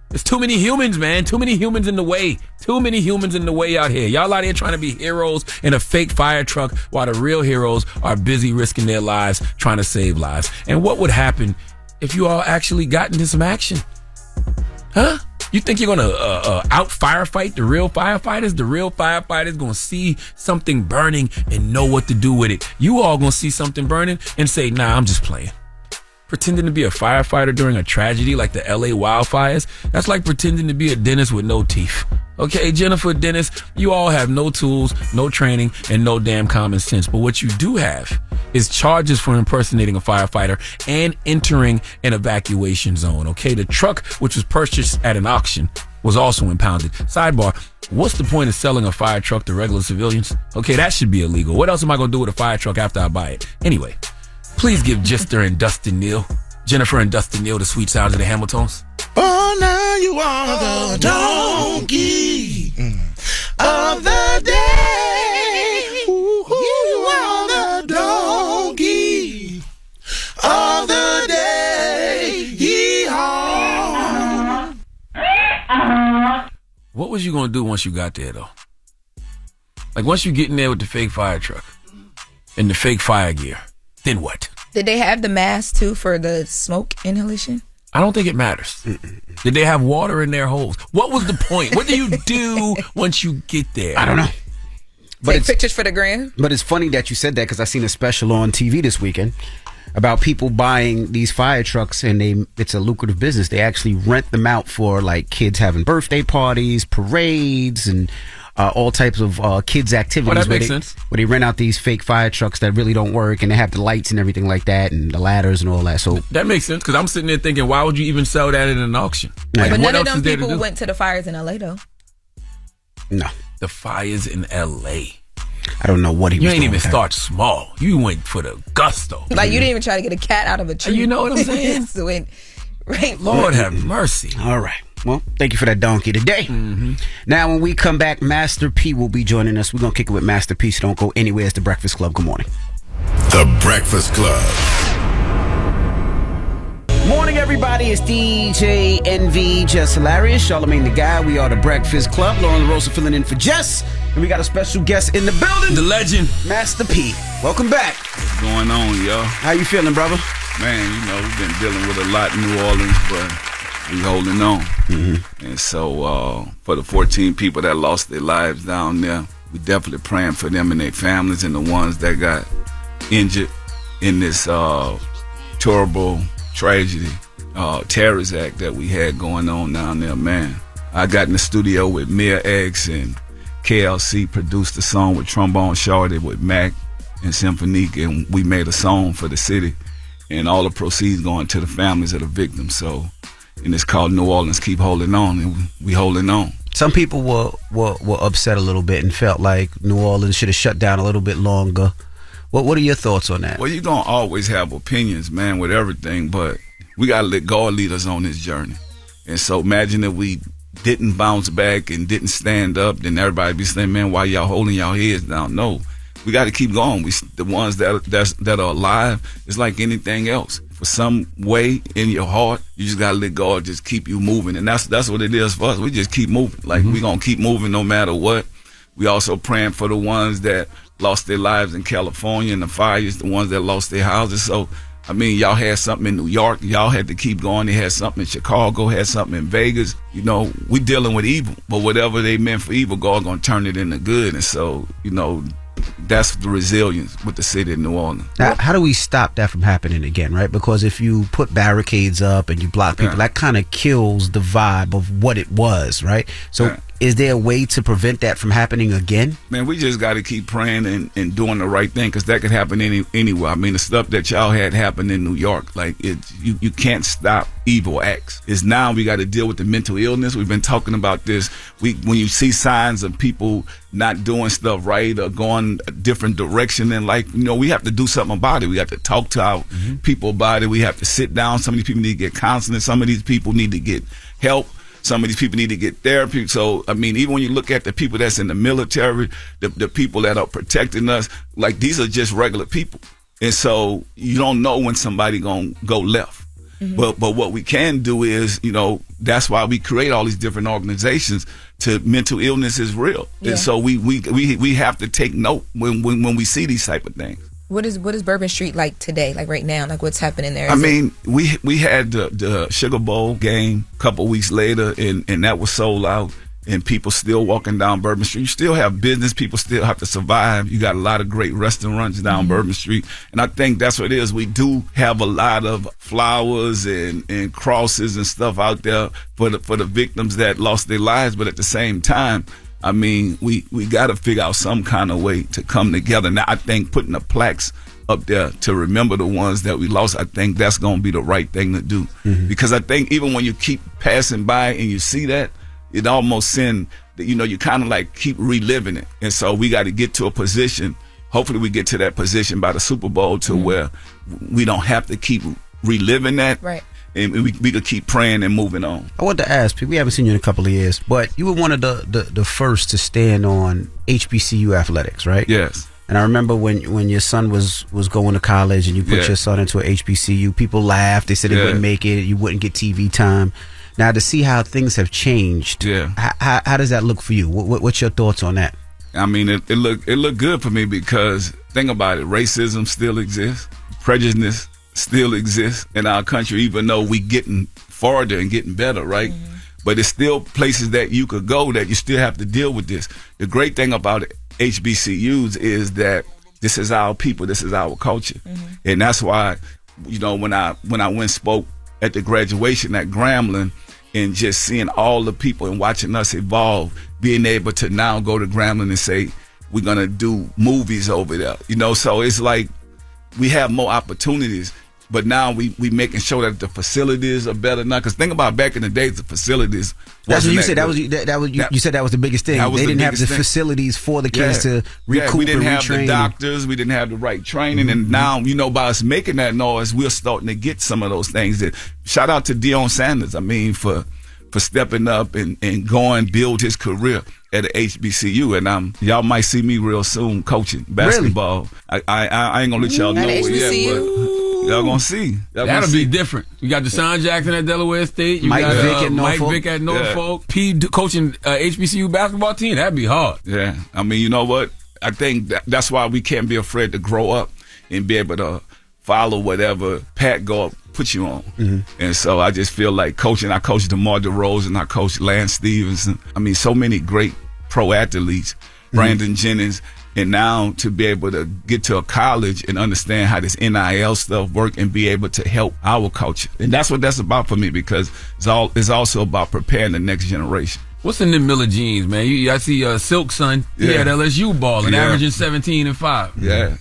There's too many humans, man. Too many humans in the way. Too many humans in the way out here. Y'all out here trying to be heroes in a fake fire truck while the real heroes are busy risking their lives trying to save lives. And what would happen if you all actually got into some action? Huh? You think you're going to out firefight the real firefighters? The real firefighters going to see something burning and know what to do with it. You all going to see something burning and say, nah, I'm just playing. Pretending to be a firefighter during a tragedy like the LA wildfires, that's like pretending to be a dentist with no teeth. Okay, Jennifer, Dennis, you all have no tools, no training, and no damn common sense. But what you do have is charges for impersonating a firefighter and entering an evacuation zone. Okay, the truck, which was purchased at an auction, was also impounded. Sidebar, what's the point of selling a fire truck to regular civilians? Okay, that should be illegal. What else am I going to do with a fire truck after I buy it? Anyway, please give Jennifer and Dustin Neal the sweet sounds of the Hamiltons. Oh, now you are the donkey of the day. You are the donkey of the day. Yee-haw. What was you going to do once you got there, though? Like, once you get in there with the fake fire truck and the fake fire gear, then what? Did they have the mask, too, for the smoke inhalation? I don't think it matters. Did they have water in their holes? What was the point? What do you do once you get there? I don't know. Take pictures for the gram? But it's funny that you said that, because I seen a special on TV this weekend about people buying these fire trucks, and it's a lucrative business. They actually rent them out for like kids having birthday parties, parades, and all types of kids activities. Oh, that makes sense. Where they rent out these fake fire trucks that really don't work, and they have the lights and everything like that, and the ladders and all that. So that makes sense, because I'm sitting there thinking, why would you even sell that in an auction? Like, but none of them people went to the fires in LA, though. No. The fires in LA. I don't know what he was doing. You ain't even start small. You went for the gusto. Like, you didn't even try to get a cat out of a tree. You know what I'm saying? So Lord have mercy. All right. Well, thank you for that donkey today. Now, when we come back, Master P will be joining us. We're going to kick it with Master P, so don't go anywhere. It's The Breakfast Club. Good morning. The Breakfast Club. Morning, everybody. It's DJ NV, Jess Hilarious, Charlamagne the Guy. We are the Breakfast Club. Lauren LaRosa filling in for Jess. And we got a special guest in the building. The legend. Master P. Welcome back. What's going on, yo? How you feeling, brother? Man, you know, we've been dealing with a lot in New Orleans, but we holding on. Mm-hmm. And so for the 14 people that lost their lives down there, we definitely praying for them and their families and the ones that got injured in this terrible tragedy, terrorist act that we had going on down there, man. I got in the studio with Mia X and KLC, produced a song with Trombone Shorty with Mack and Symphonique, and we made a song for the city, and all the proceeds going to the families of the victims. So, and it's called New Orleans Keep Holding On, and we holding on. Some people were upset a little bit and felt like New Orleans should have shut down a little bit longer. What are your thoughts on that? Well, you're going to always have opinions, man, with everything, but we got to let God lead us on this journey. And so imagine if we didn't bounce back and didn't stand up, then everybody be saying, man, why y'all holding y'all heads down? No, we got to keep going. The ones that are alive, it's like anything else. For some way in your heart, you just got to let God just keep you moving. And that's what it is for us. We just keep moving. Like, we going to keep moving no matter what. We also praying for the ones that lost their lives in California and the fires, the ones that lost their houses. So, I mean, y'all had something in New York. Y'all had to keep going. They had something in Chicago, had something in Vegas. You know, we dealing with evil. But whatever they meant for evil, God going to turn it into good. And so, you know, that's the resilience with the city of New Orleans. Now, how do we stop that from happening again, right? Because if you put barricades up and you block people, that kind of kills the vibe of what it was, right? So is there a way to prevent that from happening again? Man, we just got to keep praying and doing the right thing, because that could happen anywhere. I mean, the stuff that y'all had happen in New York, like you can't stop evil acts. It's now we got to deal with the mental illness. We've been talking about this. When you see signs of people not doing stuff right or going a different direction in life, you know, we have to do something about it. We have to talk to our people about it. We have to sit down. Some of these people need to get counseling. Some of these people need to get help. Some of these people need to get therapy. So, I mean, even when you look at the people that's in the military, the people that are protecting us, like, these are just regular people. And so you don't know when somebody gonna go left. But what we can do is, you know, that's why we create all these different organizations. To mental illness is real. And so we have to take note when we see these type of things. What is Bourbon Street like today, like right now? Like, what's happening there? I mean, we had the Sugar Bowl game a couple weeks later, and that was sold out, and people still walking down Bourbon Street. You still have business. People still have to survive. You got a lot of great restaurants down Bourbon Street, and I think that's what it is. We do have a lot of flowers and crosses and stuff out there for the victims that lost their lives, but at the same time, I mean, we got to figure out some kind of way to come together. Now, I think putting the plaques up there to remember the ones that we lost, I think that's going to be the right thing to do. Because I think even when you keep passing by and you see that, it almost send, you know, you kind of like keep reliving it. And so we got to get to a position, hopefully we get to that position by the Super Bowl to where we don't have to keep reliving that. Right. And we could keep praying and moving on. I want to ask, we haven't seen you in a couple of years, but you were one of the first to stand on HBCU athletics, right? Yes. And I remember when your son was going to college and you put your son into an HBCU, people laughed. They said he wouldn't make it. You wouldn't get TV time. Now, to see how things have changed, how does that look for you? What's your thoughts on that? I mean, it looked good for me, because think about it, racism still exists, prejudice still exists in our country, even though we getting farther and getting better, right? But it's still places that you could go that you still have to deal with this. The great thing about HBCUs is that this is our people, this is our culture, and that's why, you know, when I went and spoke at the graduation at Grambling, and just seeing all the people and watching us evolve, being able to now go to Grambling and say we're gonna do movies over there, you know. So it's like we have more opportunities. But now we making sure that the facilities are better now. Because think about back in the days, the facilities. That's what you said. You said that was the biggest thing. They didn't have the facilities for the kids to recoup we didn't and have retrain. the doctors. We didn't have the right training. And now, you know, by us making that noise, we're starting to get some of those things. That shout out to Deion Sanders. I mean, for stepping up and going build his career at a HBCU. And y'all might see me real soon coaching basketball. Really? I ain't gonna let y'all know it yet, but Y'all gonna see. That'll be different. You got Deshaun Jackson at Delaware State. You Mike got Vick Mike Vick at Norfolk. at Norfolk. P coaching HBCU basketball team. That'd be hard. Yeah, I mean, you know what? I think that's why we can't be afraid to grow up and be able to follow whatever Pat Gore put you on. And so I just feel like coaching. I coached DeMar DeRozan. I coached Lance Stevenson. I mean, so many great pro athletes. Brandon Jennings. And now to be able to get to a college and understand how this NIL stuff work and be able to help our culture. And that's what that's about for me, because it's also about preparing the next generation. What's in them Miller jeans, man? I see Silk son. He had LSU balling, averaging 17 and 5. Yeah.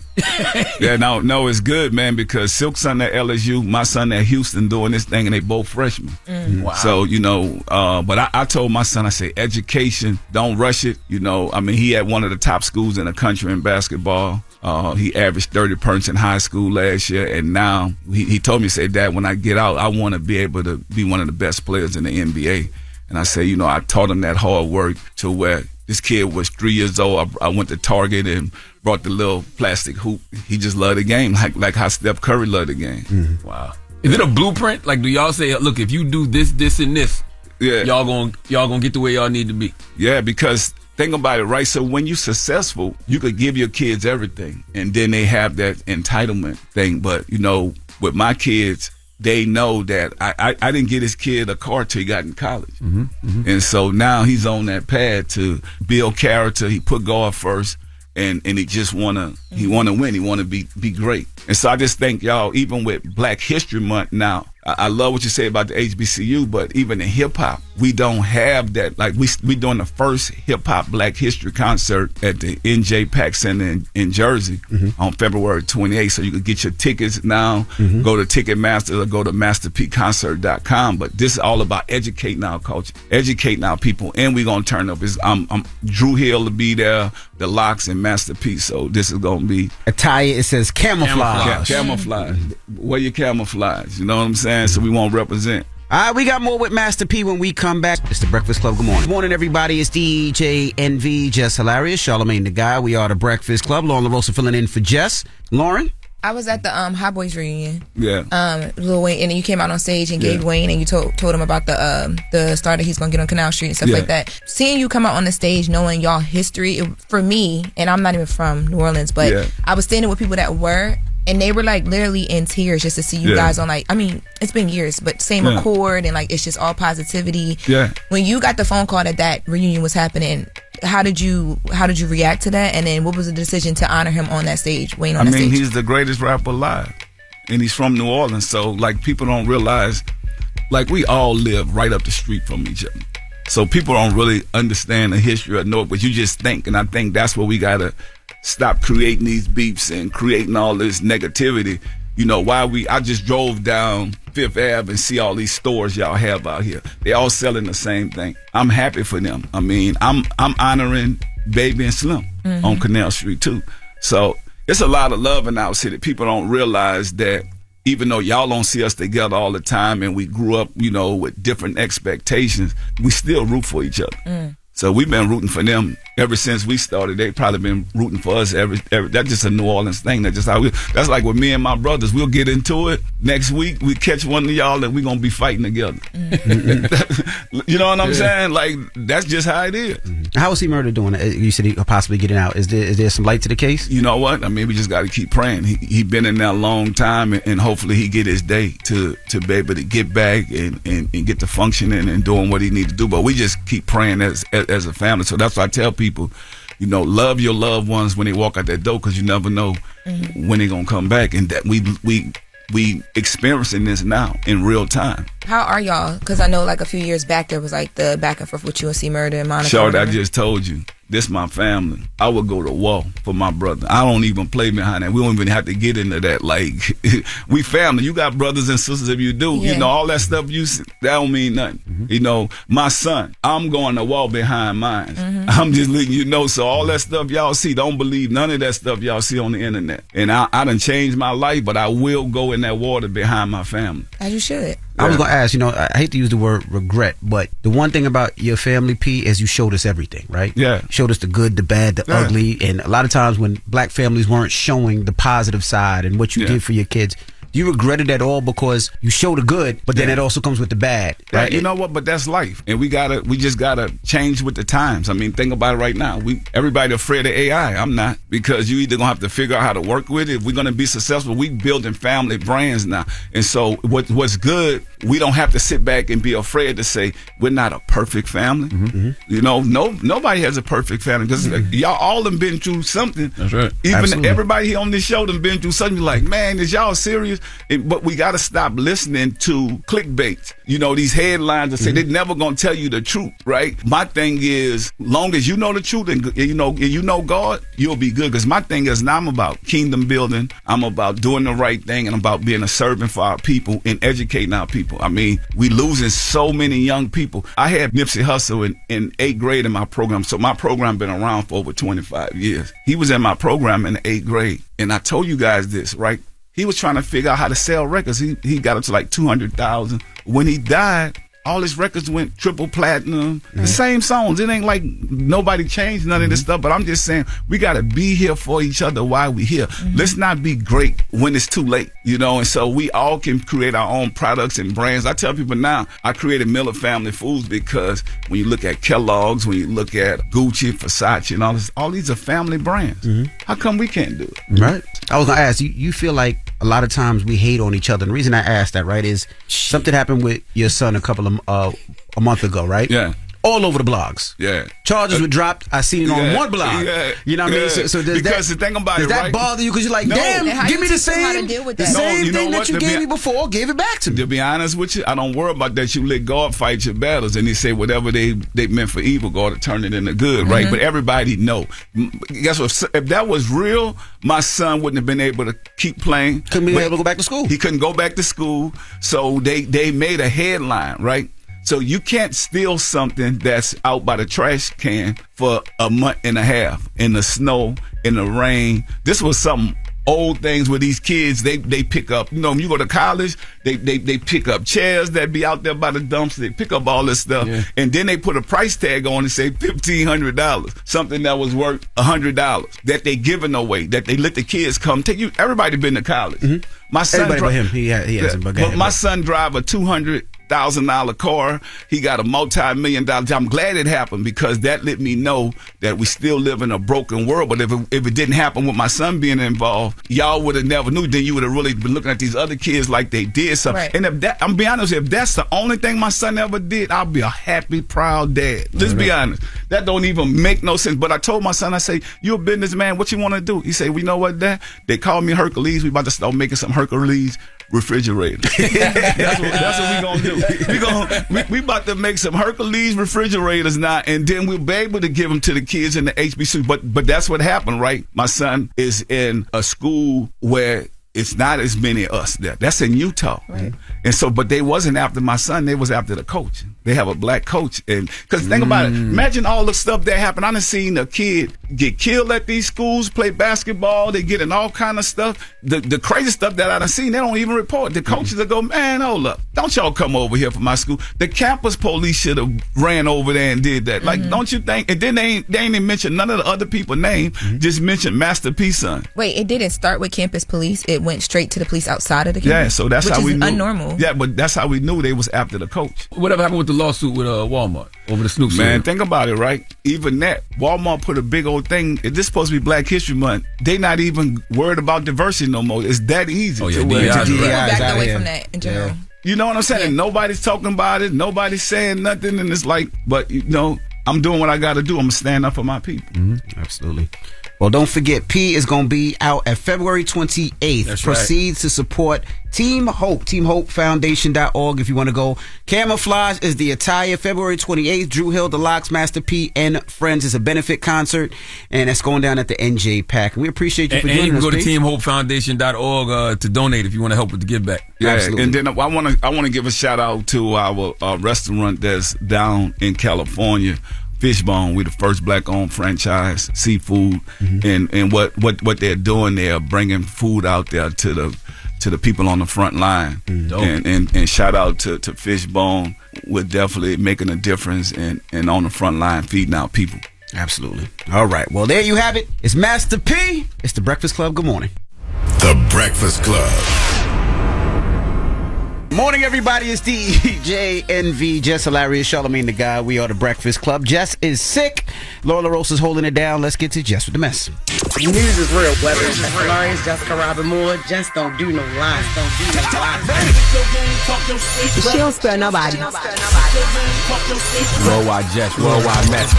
Yeah, no, it's good, man, because Silk son at LSU, my son at Houston doing this thing, and they both freshmen. Wow. So, but I told my son, I said, education, don't rush it. I mean, he had one of the top schools in the country in basketball. He averaged 30 points in high school last year, and now he told me, said, Dad, when I get out, I want to be able to be one of the best players in the NBA. And I say, I taught him that hard work to where this kid was 3 years old. I went to Target and brought the little plastic hoop. He just loved the game, like how Steph Curry loved the game. Wow. Is it a blueprint? Like, do y'all say, look, if you do this, this, and this, y'all gonna get to where y'all need to be? Yeah, because think about it, right? So when you're successful, you could give your kids everything, and then they have that entitlement thing. But, with my kids, they know that I didn't get this kid a car till he got in college. And so now he's on that path to build character. He put God first, and he just want to win. He want to be great. And so I just think, y'all, even with Black History Month now, I love what you say about the HBCU, but even in hip-hop, we don't have that. Like, we doing the first hip-hop Black History concert at the NJ Pack Center in Jersey on February 28th. So you can get your tickets now, go to Ticketmaster or go to masterpconcert.com. But this is all about educating our culture, educating our people, and we're going to turn up. I'm Drew Hill to be there, the Locks, and Master P. So this is going to be... Attire, it says camouflage. Camouflage. Wear your camouflage. You know what I'm saying? So we won't represent. All right, we got more with Master P when we come back. It's the Breakfast Club. Good morning. Good morning, everybody. It's DJ NV, Jess Hilarious, Charlamagne the Guy. We are the Breakfast Club. Lauren LaRosa filling in for Jess. Lauren? I was at the Hot Boys reunion. Yeah. Lil Wayne, and then you came out on stage and gave Wayne, and you told him about the star that he's gonna get on Canal Street and stuff like that. Seeing you come out on the stage, knowing y'all history, for me, and I'm not even from New Orleans, but I was standing with people that were, and they were like literally in tears just to see you guys on, like, I mean, it's been years, but same accord, and like it's just all positivity. Yeah. When you got the phone call that reunion was happening, how did you react to that? And then what was the decision to honor him on that stage, Wayne on that stage? He's the greatest rapper alive, and he's from New Orleans. So like, people don't realize, like, we all live right up the street from each other. So people don't really understand the history or know it, but you just think, and I think that's where we gotta stop creating these beefs and creating all this negativity. I just drove down Fifth Ave and see all these stores y'all have out here. They all selling the same thing. I'm happy for them. I mean, I'm honoring Baby and Slim on Canal Street too. So it's a lot of love in our city. People don't realize that even though y'all don't see us together all the time and we grew up, with different expectations, we still root for each other. So we've been rooting for them ever since we started. They've probably been rooting for us every that's just a New Orleans thing. That's just how that's like with me and my brothers. We'll get into it. Next week, we catch one of y'all and we're going to be fighting together. You know what I'm saying? Like, that's just how it is. How was he murdered doing it? You said he could possibly getting out. Is there some light to the case? You know what? I mean, we just got to keep praying. He been in there a long time, and hopefully he get his day to be able to get back and get to functioning and doing what he needs to do. But we just keep praying as a family. So that's why I tell people, love your loved ones when they walk out that door, because you never know when they're going to come back. And that we experiencing this now in real time. How are y'all? Because I know like a few years back there was like the back and forth with you and C Murder and Monica. Short, I just told you, this my family. I would go to war for my brother. I don't even play behind that. We don't even have to get into that. Like, we family. You got brothers and sisters. If you do, all that stuff that don't mean nothing. My son, I'm going to war behind mine. I'm just letting you know. So all that stuff y'all see, don't believe none of that stuff y'all see on the internet. And I done changed my life, but I will go in that water behind my family. As you should. I was going to ask, I hate to use the word regret, but the one thing about your family, P, is you showed us everything, right? Yeah. You showed us the good, the bad, the ugly, and a lot of times when black families weren't showing the positive side and what you did for your kids, Do you regret it at all because you show the good, but then it also comes with the bad, right? You know what? But that's life, and we just gotta change with the times. I mean, think about it right now. Everybody afraid of AI. I'm not, because you either gonna have to figure out how to work with it. If we're gonna be successful, we building family brands now, and so what's good. We don't have to sit back and be afraid to say we're not a perfect family. You know, nobody has a perfect family because y'all all done been through something. That's right. Even everybody here on this show done been through something. Like, man, is y'all serious? But we got to stop listening to clickbait. You know, these headlines that say they're never gonna tell you the truth, right? My thing is, long as you know the truth and you know God, you'll be good. Because my thing is, now I'm about kingdom building. I'm about doing the right thing, and about being a servant for our people and educating our people. I mean, we losing so many young people. I had Nipsey Hussle in 8th grade in my program. So my program been around for over 25 years. He was in my program in the 8th grade. And I told you guys this, right? He was trying to figure out how to sell records. He got up to like 200,000. When he died, all his records went triple platinum. The same songs. It ain't like nobody changed none of this stuff. But I'm just saying, we got to be here for each other while we here. Let's not be great when it's too late, you know. And so we all can create our own products and brands. I tell people now, I created Miller Family Foods because when you look at Kellogg's, when you look at Gucci, Versace, and all these are family brands. How come we can't do it? Right. I was gonna ask you feel like a lot of times we hate on each other. And the reason I asked that, right, is something happened with your son a month ago, right? Yeah. All over the blogs. Yeah. Charges were dropped. I seen it on one blog. Yeah. You know what I mean? So because the thing about does it, that right? bother you? Because you're like, damn, give me the same thing that you gave me before. Give it back to me. To be honest with you, I don't worry about that. You let God fight your battles, and He say whatever they meant for evil, God will turn it into good, right? But everybody know. Guess what? If that was real, my son wouldn't have been able to keep playing. Couldn't be able to go back to school. He couldn't go back to school. So they made a headline, right? So you can't steal something that's out by the trash can for a month and a half in the snow, in the rain. This was some old things where these kids, they pick up, you know, when you go to college, they pick up chairs that be out there by the dumps. They pick up all this stuff. Yeah. And then they put a price tag on and say $1,500, something that was worth $100 that they giving away, that they let the kids come take you. Everybody been to college. My son, everybody but him. He hasn't. But my son drive a $200,000 car. He got a multi-million-dollar job. I'm glad it happened because that let me know that we still live in a broken world. But if it didn't happen with my son being involved, y'all would have never knew. Then you would have really been looking at these other kids like they did something. Right. And if that, I'm be honest, if that's the only thing my son ever did, I'll be a happy, proud dad. Let's be honest. That don't even make no sense. But I told my son, I say, you a businessman, what you want to do? He said, we know what, Dad? They call me Hercules. We about to start making some Hercules refrigerator. that's what we gonna do. We about to make some Hercules refrigerators now, and then we'll be able to give them to the kids in the HBC. But that's what happened, right? My son is in a school where it's not as many of us there. That's in Utah. Right. And so, but they wasn't after my son. They was after the coach. They have a black coach. And because think about it. Imagine all the stuff that happened. I done seen a kid get killed at these schools, play basketball. They getting all kind of stuff. The crazy stuff that I done seen, they don't even report. The coaches will go, man, hold up. Don't y'all come over here for my school. The campus police should have ran over there and did that. Like, don't you think? And then they ain't even mentioned none of the other people's name. Just mentioned Master P's son. Wait, it didn't start with campus police. It went straight to the police outside of the campus. Yeah, so that's how we knew. Unnormal. Yeah, but that's how we knew they was after the coach. Whatever happened with the lawsuit with Walmart over the Snoop Man, think about it, right? Even that, Walmart put a big old thing. If this supposed to be Black History Month, they not even worried about diversity no more. It's that easy. Oh, yeah, People backed away from that in general. Yeah. You know what I'm saying? Yeah. Nobody's talking about it. Nobody's saying nothing. And it's like, but you know, I'm doing what I got to do. I'm going to stand up for my people. Absolutely. Well, don't forget, P is going to be out at February 28th. That's Proceeds to support Team Hope, teamhopefoundation.org if you want to go. Camouflage is the attire. February 28th, Drew Hill, The Locks, Master P, and Friends is a benefit concert, and that's going down at the NJ Pack. We appreciate you for joining us. And you can go to teamhopefoundation.org to donate if you want to help with the give back. Yeah, Absolutely. And then I want to give a shout out to our restaurant that's down in California. Fishbone, we're the first black-owned franchise seafood, and what they're doing, they're bringing food out there to the people on the front line, and shout out to Fishbone. We're definitely making a difference and on the front line feeding our people. Absolutely. All right. Well, there you have it. It's Master P. It's the Breakfast Club. Good morning. The Breakfast Club. Morning, everybody. It's DJ NV, Jess Hilarious, Charlamagne the Guy. We are the Breakfast Club. Jess is sick. Laura Roques is holding it down. Let's get to Jess with the Mess. News is real. Whether it's Jess Hilarious, Jessica Robin Moore, just don't do no lies. Don't do no lies. She don't spare nobody. Worldwide Jess, worldwide Mess.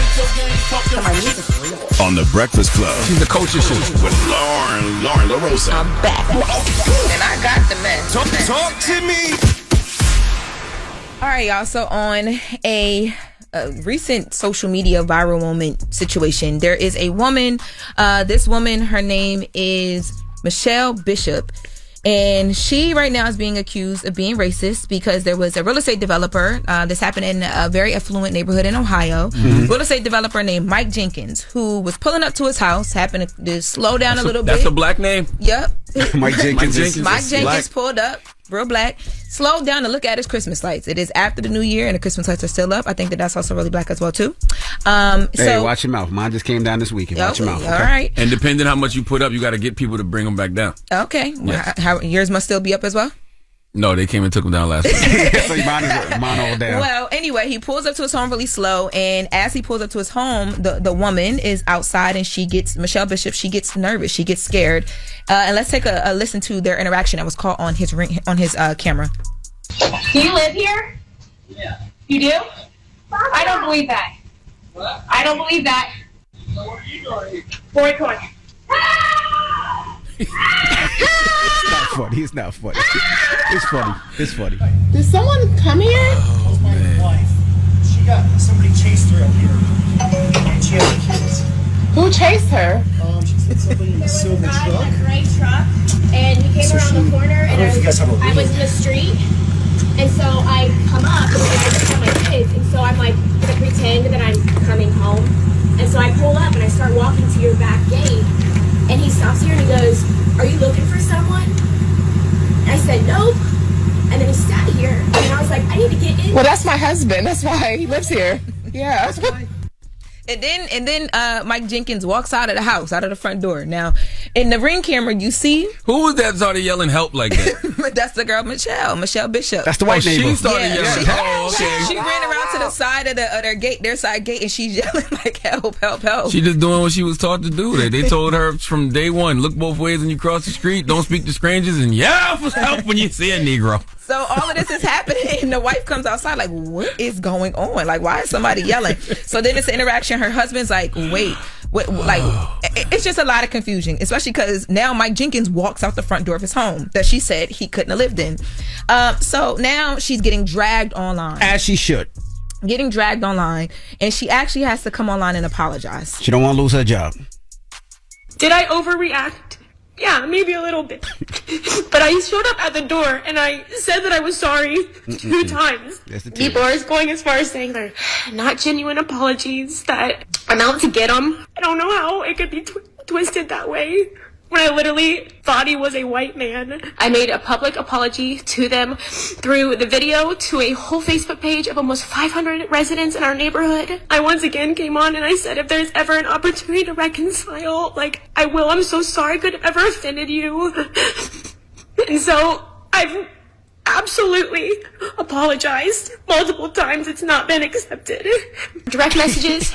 On the Breakfast Club. She's the culture shoe. With Lauren LaRosa. I'm back. And I got the mess. Talk to me. All right, y'all. So on a recent social media viral moment situation, there is a woman. This woman, her name is Michelle Bishop. And she right now is being accused of being racist because there was a real estate developer. This happened in a very affluent neighborhood in Ohio. Mm-hmm. Real estate developer named Mike Jenkins, who was pulling up to his house, happened to slow down a little bit. That's a black name? Yep. Mike Jenkins. Mike Jenkins pulled up, real black, slowed down to look at his Christmas lights. It is after the new year and the Christmas lights are still up. I think that's also really black as well, too. Hey, watch your mouth. Mine just came down this weekend. Watch your mouth. Okay? All right. And depending how much you put up, you got to get people to bring them back down. Okay. Yes. How, yours must still be up as well? No, they came and took them down last week. So mine all down. Well, anyway, he pulls up to his home really slow, and as he pulls up to his home, the woman is outside, and Michelle Bishop, she gets nervous, she gets scared. And let's take a listen to their interaction that was caught on his camera. Do you live here? Yeah. You do? I don't believe that. What? I don't believe that. So what are you doing? Boy corner. It's not funny. It's funny. Did someone come here? Oh, my wife. Somebody chased her up here. And she had kids. Who chased her? She said somebody in a silver truck. A gray truck. And he came around the corner. And I was in the street. And so I come up and I just have my kids. And so I'm like gonna pretend that I'm coming home. And so I pull up and I start walking to your back gate. And he stops here and he goes, "Are you looking for someone?" And I said, "Nope." And then he sat here and I was like, "I need to get in." Well, that's my husband. That's why he lives here. Yeah. And then Mike Jenkins walks out of the house, out of the front door. Now, in the ring camera, you see who was that started yelling help like that? That's the girl Michelle Bishop. That's the white neighbor. She started yelling. She ran around to the side of their side gate, and she's yelling like help. She just doing what she was taught to do. They told her from day one, look both ways when you cross the street, don't speak to strangers, and yell for help when you see a Negro. So all of this is happening, and the wife comes outside like, what is going on? Like, why is somebody yelling? So then it's an interaction. Her husband's like, wait, like, it's just a lot of confusion, especially because now Mike Jenkins walks out the front door of his home that she said he couldn't have lived in. So now she's getting dragged online. As she should. Getting dragged online, and she actually has to come online and apologize. She don't want to lose her job. Did I overreact? Yeah, maybe a little bit. But I showed up at the door and I said that I was sorry 2 times. People are going as far as saying they're not genuine apologies, that I'm out to get them. I don't know how it could be twisted that way. When I literally thought he was a white man. I made a public apology to them through the video to a whole Facebook page of almost 500 residents in our neighborhood. I once again came on and I said, if there's ever an opportunity to reconcile, like, I will. I'm so sorry I could have ever offended you. And so I've absolutely apologized multiple times. It's not been accepted. Direct messages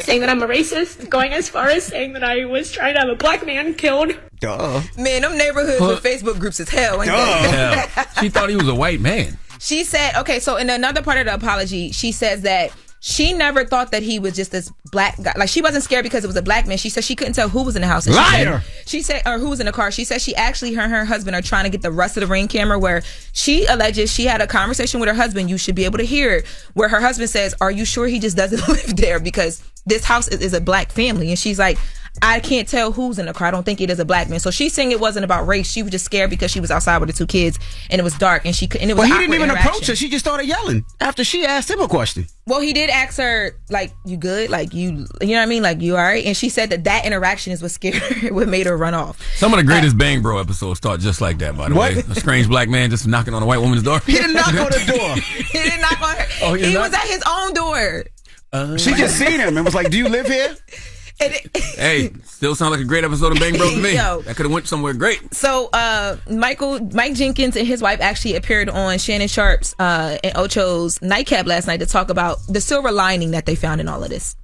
saying that I'm a racist, going as far as saying that I was trying to have a black man killed. Duh. Man, them neighborhoods with Facebook groups is hell. Ain't they? She thought he was a white man. She said, okay, so in another part of the apology, she says that she never thought that he was just this black guy. Like, she wasn't scared because it was a black man. She said she couldn't tell who was in the house. And Liar! She said, or who was in the car. She said she actually, her and her husband are trying to get the rest of the ring camera where she alleges she had a conversation with her husband. You should be able to hear it. Where her husband says, are you sure he just doesn't live there? Because this house is a black family. And she's like, I can't tell who's in the car. I don't think it is a black man. So she's saying it wasn't about race. She was just scared because she was outside with the 2 kids and it was dark and she couldn't. It was he didn't even approach her. She just started yelling after she asked him a question. Well, he did ask her, like, you good? Like, you know what I mean? Like, you all right? And she said that interaction is what scared her, what made her run off. Some of the greatest Bang Bro episodes start just like that, by the way. A strange black man just knocking on a white woman's door. He didn't knock on the door. He didn't knock on her. He was at his own door. She just seen him and was like, do you live here? Hey, still sounds like a great episode of Bang Bros to me. Yo. That could have went somewhere great. So, Mike Jenkins and his wife actually appeared on Shannon Sharp's and Ocho's Nightcap last night to talk about the silver lining that they found in all of this.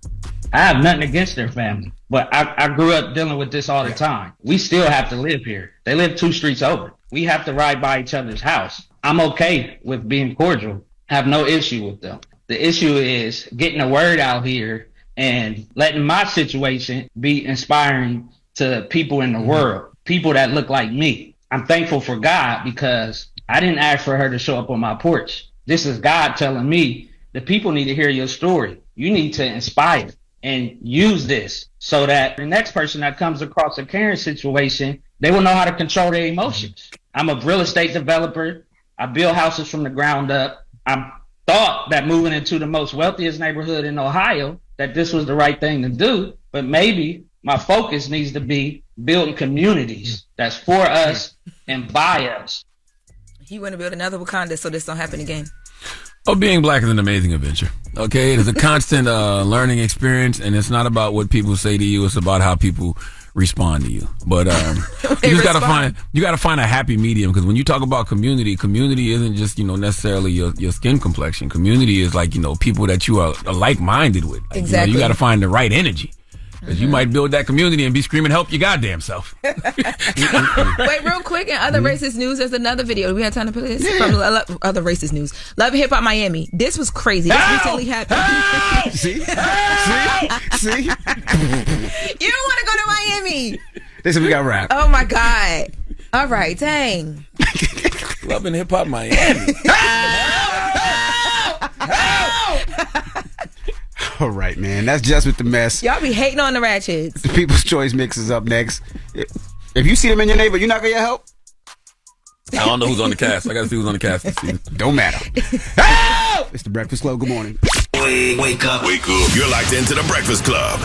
I have nothing against their family, but I grew up dealing with this all the time. We still have to live here. They live 2 streets over. We have to ride by each other's house. I'm okay with being cordial. I have no issue with them. The issue is getting the word out here and letting my situation be inspiring to people in the world, people that look like me. I'm thankful for God because I didn't ask for her to show up on my porch. This is God telling me the people need to hear your story. You need to inspire and use this so that the next person that comes across a Karen situation, they will know how to control their emotions. I'm a real estate developer. I build houses from the ground up. I thought that moving into the most wealthiest neighborhood in Ohio, that this was the right thing to do, but maybe my focus needs to be building communities that's for us and by us. He want to build another Wakanda so this don't happen again. Oh, being black is an amazing adventure. Okay, it is a constant learning experience, and it's not about what people say to you. It's about how people respond to you. But you just gotta find a happy medium, because when you talk about community isn't just necessarily your skin complexion. Community is like people that you are like-minded with. Like, exactly. You got to find the right energy. Because you might build that community and be screaming, help your goddamn self. Wait, real quick, in other racist news, there's another video. Do we have time to play this? From other racist news. Love and Hip Hop Miami. This was crazy. This recently happened. See? You don't want to go to Miami. This is we got rap. Oh, my God. All right, dang. Love and Hip Hop Miami. All right, man. That's Jess with the Mess. Y'all be hating on the ratchets. The People's Choice Mix is up next. If you see them in your neighbor, you're not going to help? I don't know who's on the cast. I got to see who's on the cast this season. Don't matter. It's the Breakfast Club. Good morning. Wake up. You're locked into the Breakfast Club.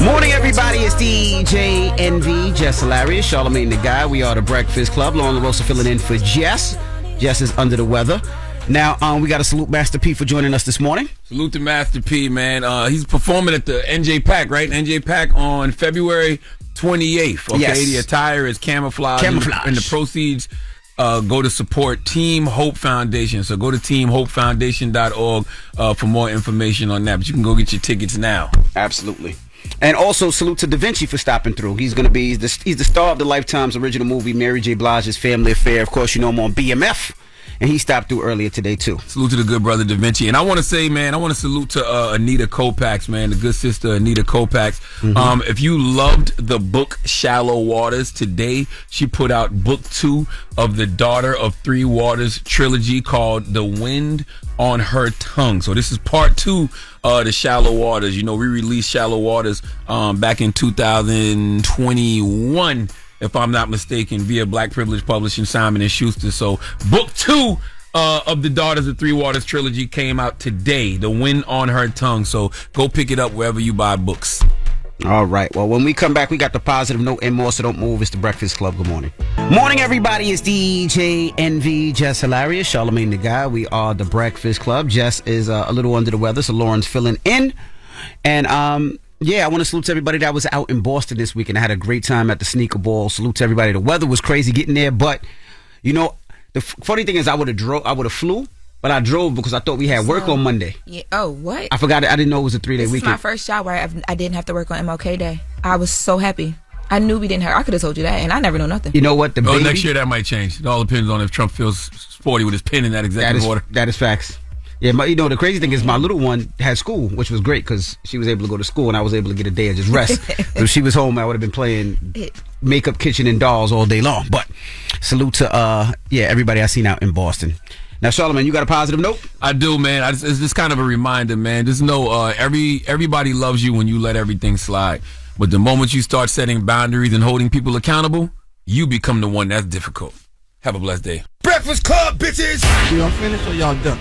Morning, everybody. It's DJ NV, Jess Hilarious, Charlamagne the Guy. We are the Breakfast Club. Lauren LaRosa filling in for Jess. Jess is under the weather. Now, we got to salute Master P for joining us this morning. Salute to Master P, man. He's performing at the NJ Pack, right? NJ Pack on February 28th. Okay, yes. The attire is camouflage. And the proceeds go to support Team Hope Foundation. So go to teamhopefoundation.org for more information on that. But you can go get your tickets now. Absolutely. And also salute to Davinchi for stopping through. He's going to be he's the star of the Lifetime's original movie, Mary J. Blige's Family Affair. Of course, you know him on BMF. And he stopped through earlier today, too. Salute to the good brother Davinci. And I want to say, man, I want to salute to Anita Kopax, man, the good sister Anita Kopax. Mm-hmm. If you loved the book Shallow Waters, today she put out book 2 of the Daughter of Three Waters trilogy called The Wind on Her Tongue. So this is part 2 the Shallow Waters. We released Shallow Waters back in 2021. If I'm not mistaken, via Black Privilege Publishing, Simon & Schuster. So book 2 of the Daughters of Three Waters trilogy came out today, The Wind on Her Tongue. So go pick it up wherever you buy books. All right. Well, when we come back, we got the positive note and more, so don't move. It's the Breakfast Club. Good morning. Morning, everybody. It's DJ NV, Jess Hilarious, Charlamagne the Guy. We are the Breakfast Club. Jess is a little under the weather, so Lauren's filling in. And, yeah, I want to salute to everybody that was out in Boston this weekend. I had a great time at the Sneaker Ball. Salute to everybody. The weather was crazy getting there, but, the funny thing is I would have flew, but I drove because I thought we had work on Monday. Yeah. Oh, what? I forgot. I didn't know it was a 3-day weekend. This is my first job where I didn't have to work on MLK Day. I was so happy. I knew we didn't have. I could have told you that, and I never know nothing. You know what? Next year that might change. It all depends on if Trump feels sporty with his pen in that executive order. That is facts. Yeah, the crazy thing is my little one had school, which was great because she was able to go to school and I was able to get a day of just rest. If she was home, I would have been playing Makeup Kitchen and Dolls all day long. But salute to everybody I seen out in Boston. Now, Charlamagne, you got a positive note? I do, man. It's just kind of a reminder, man. Just know everybody loves you when you let everything slide. But the moment you start setting boundaries and holding people accountable, you become the one that's difficult. Have a blessed day. Breakfast Club, bitches! Y'all finished or y'all done?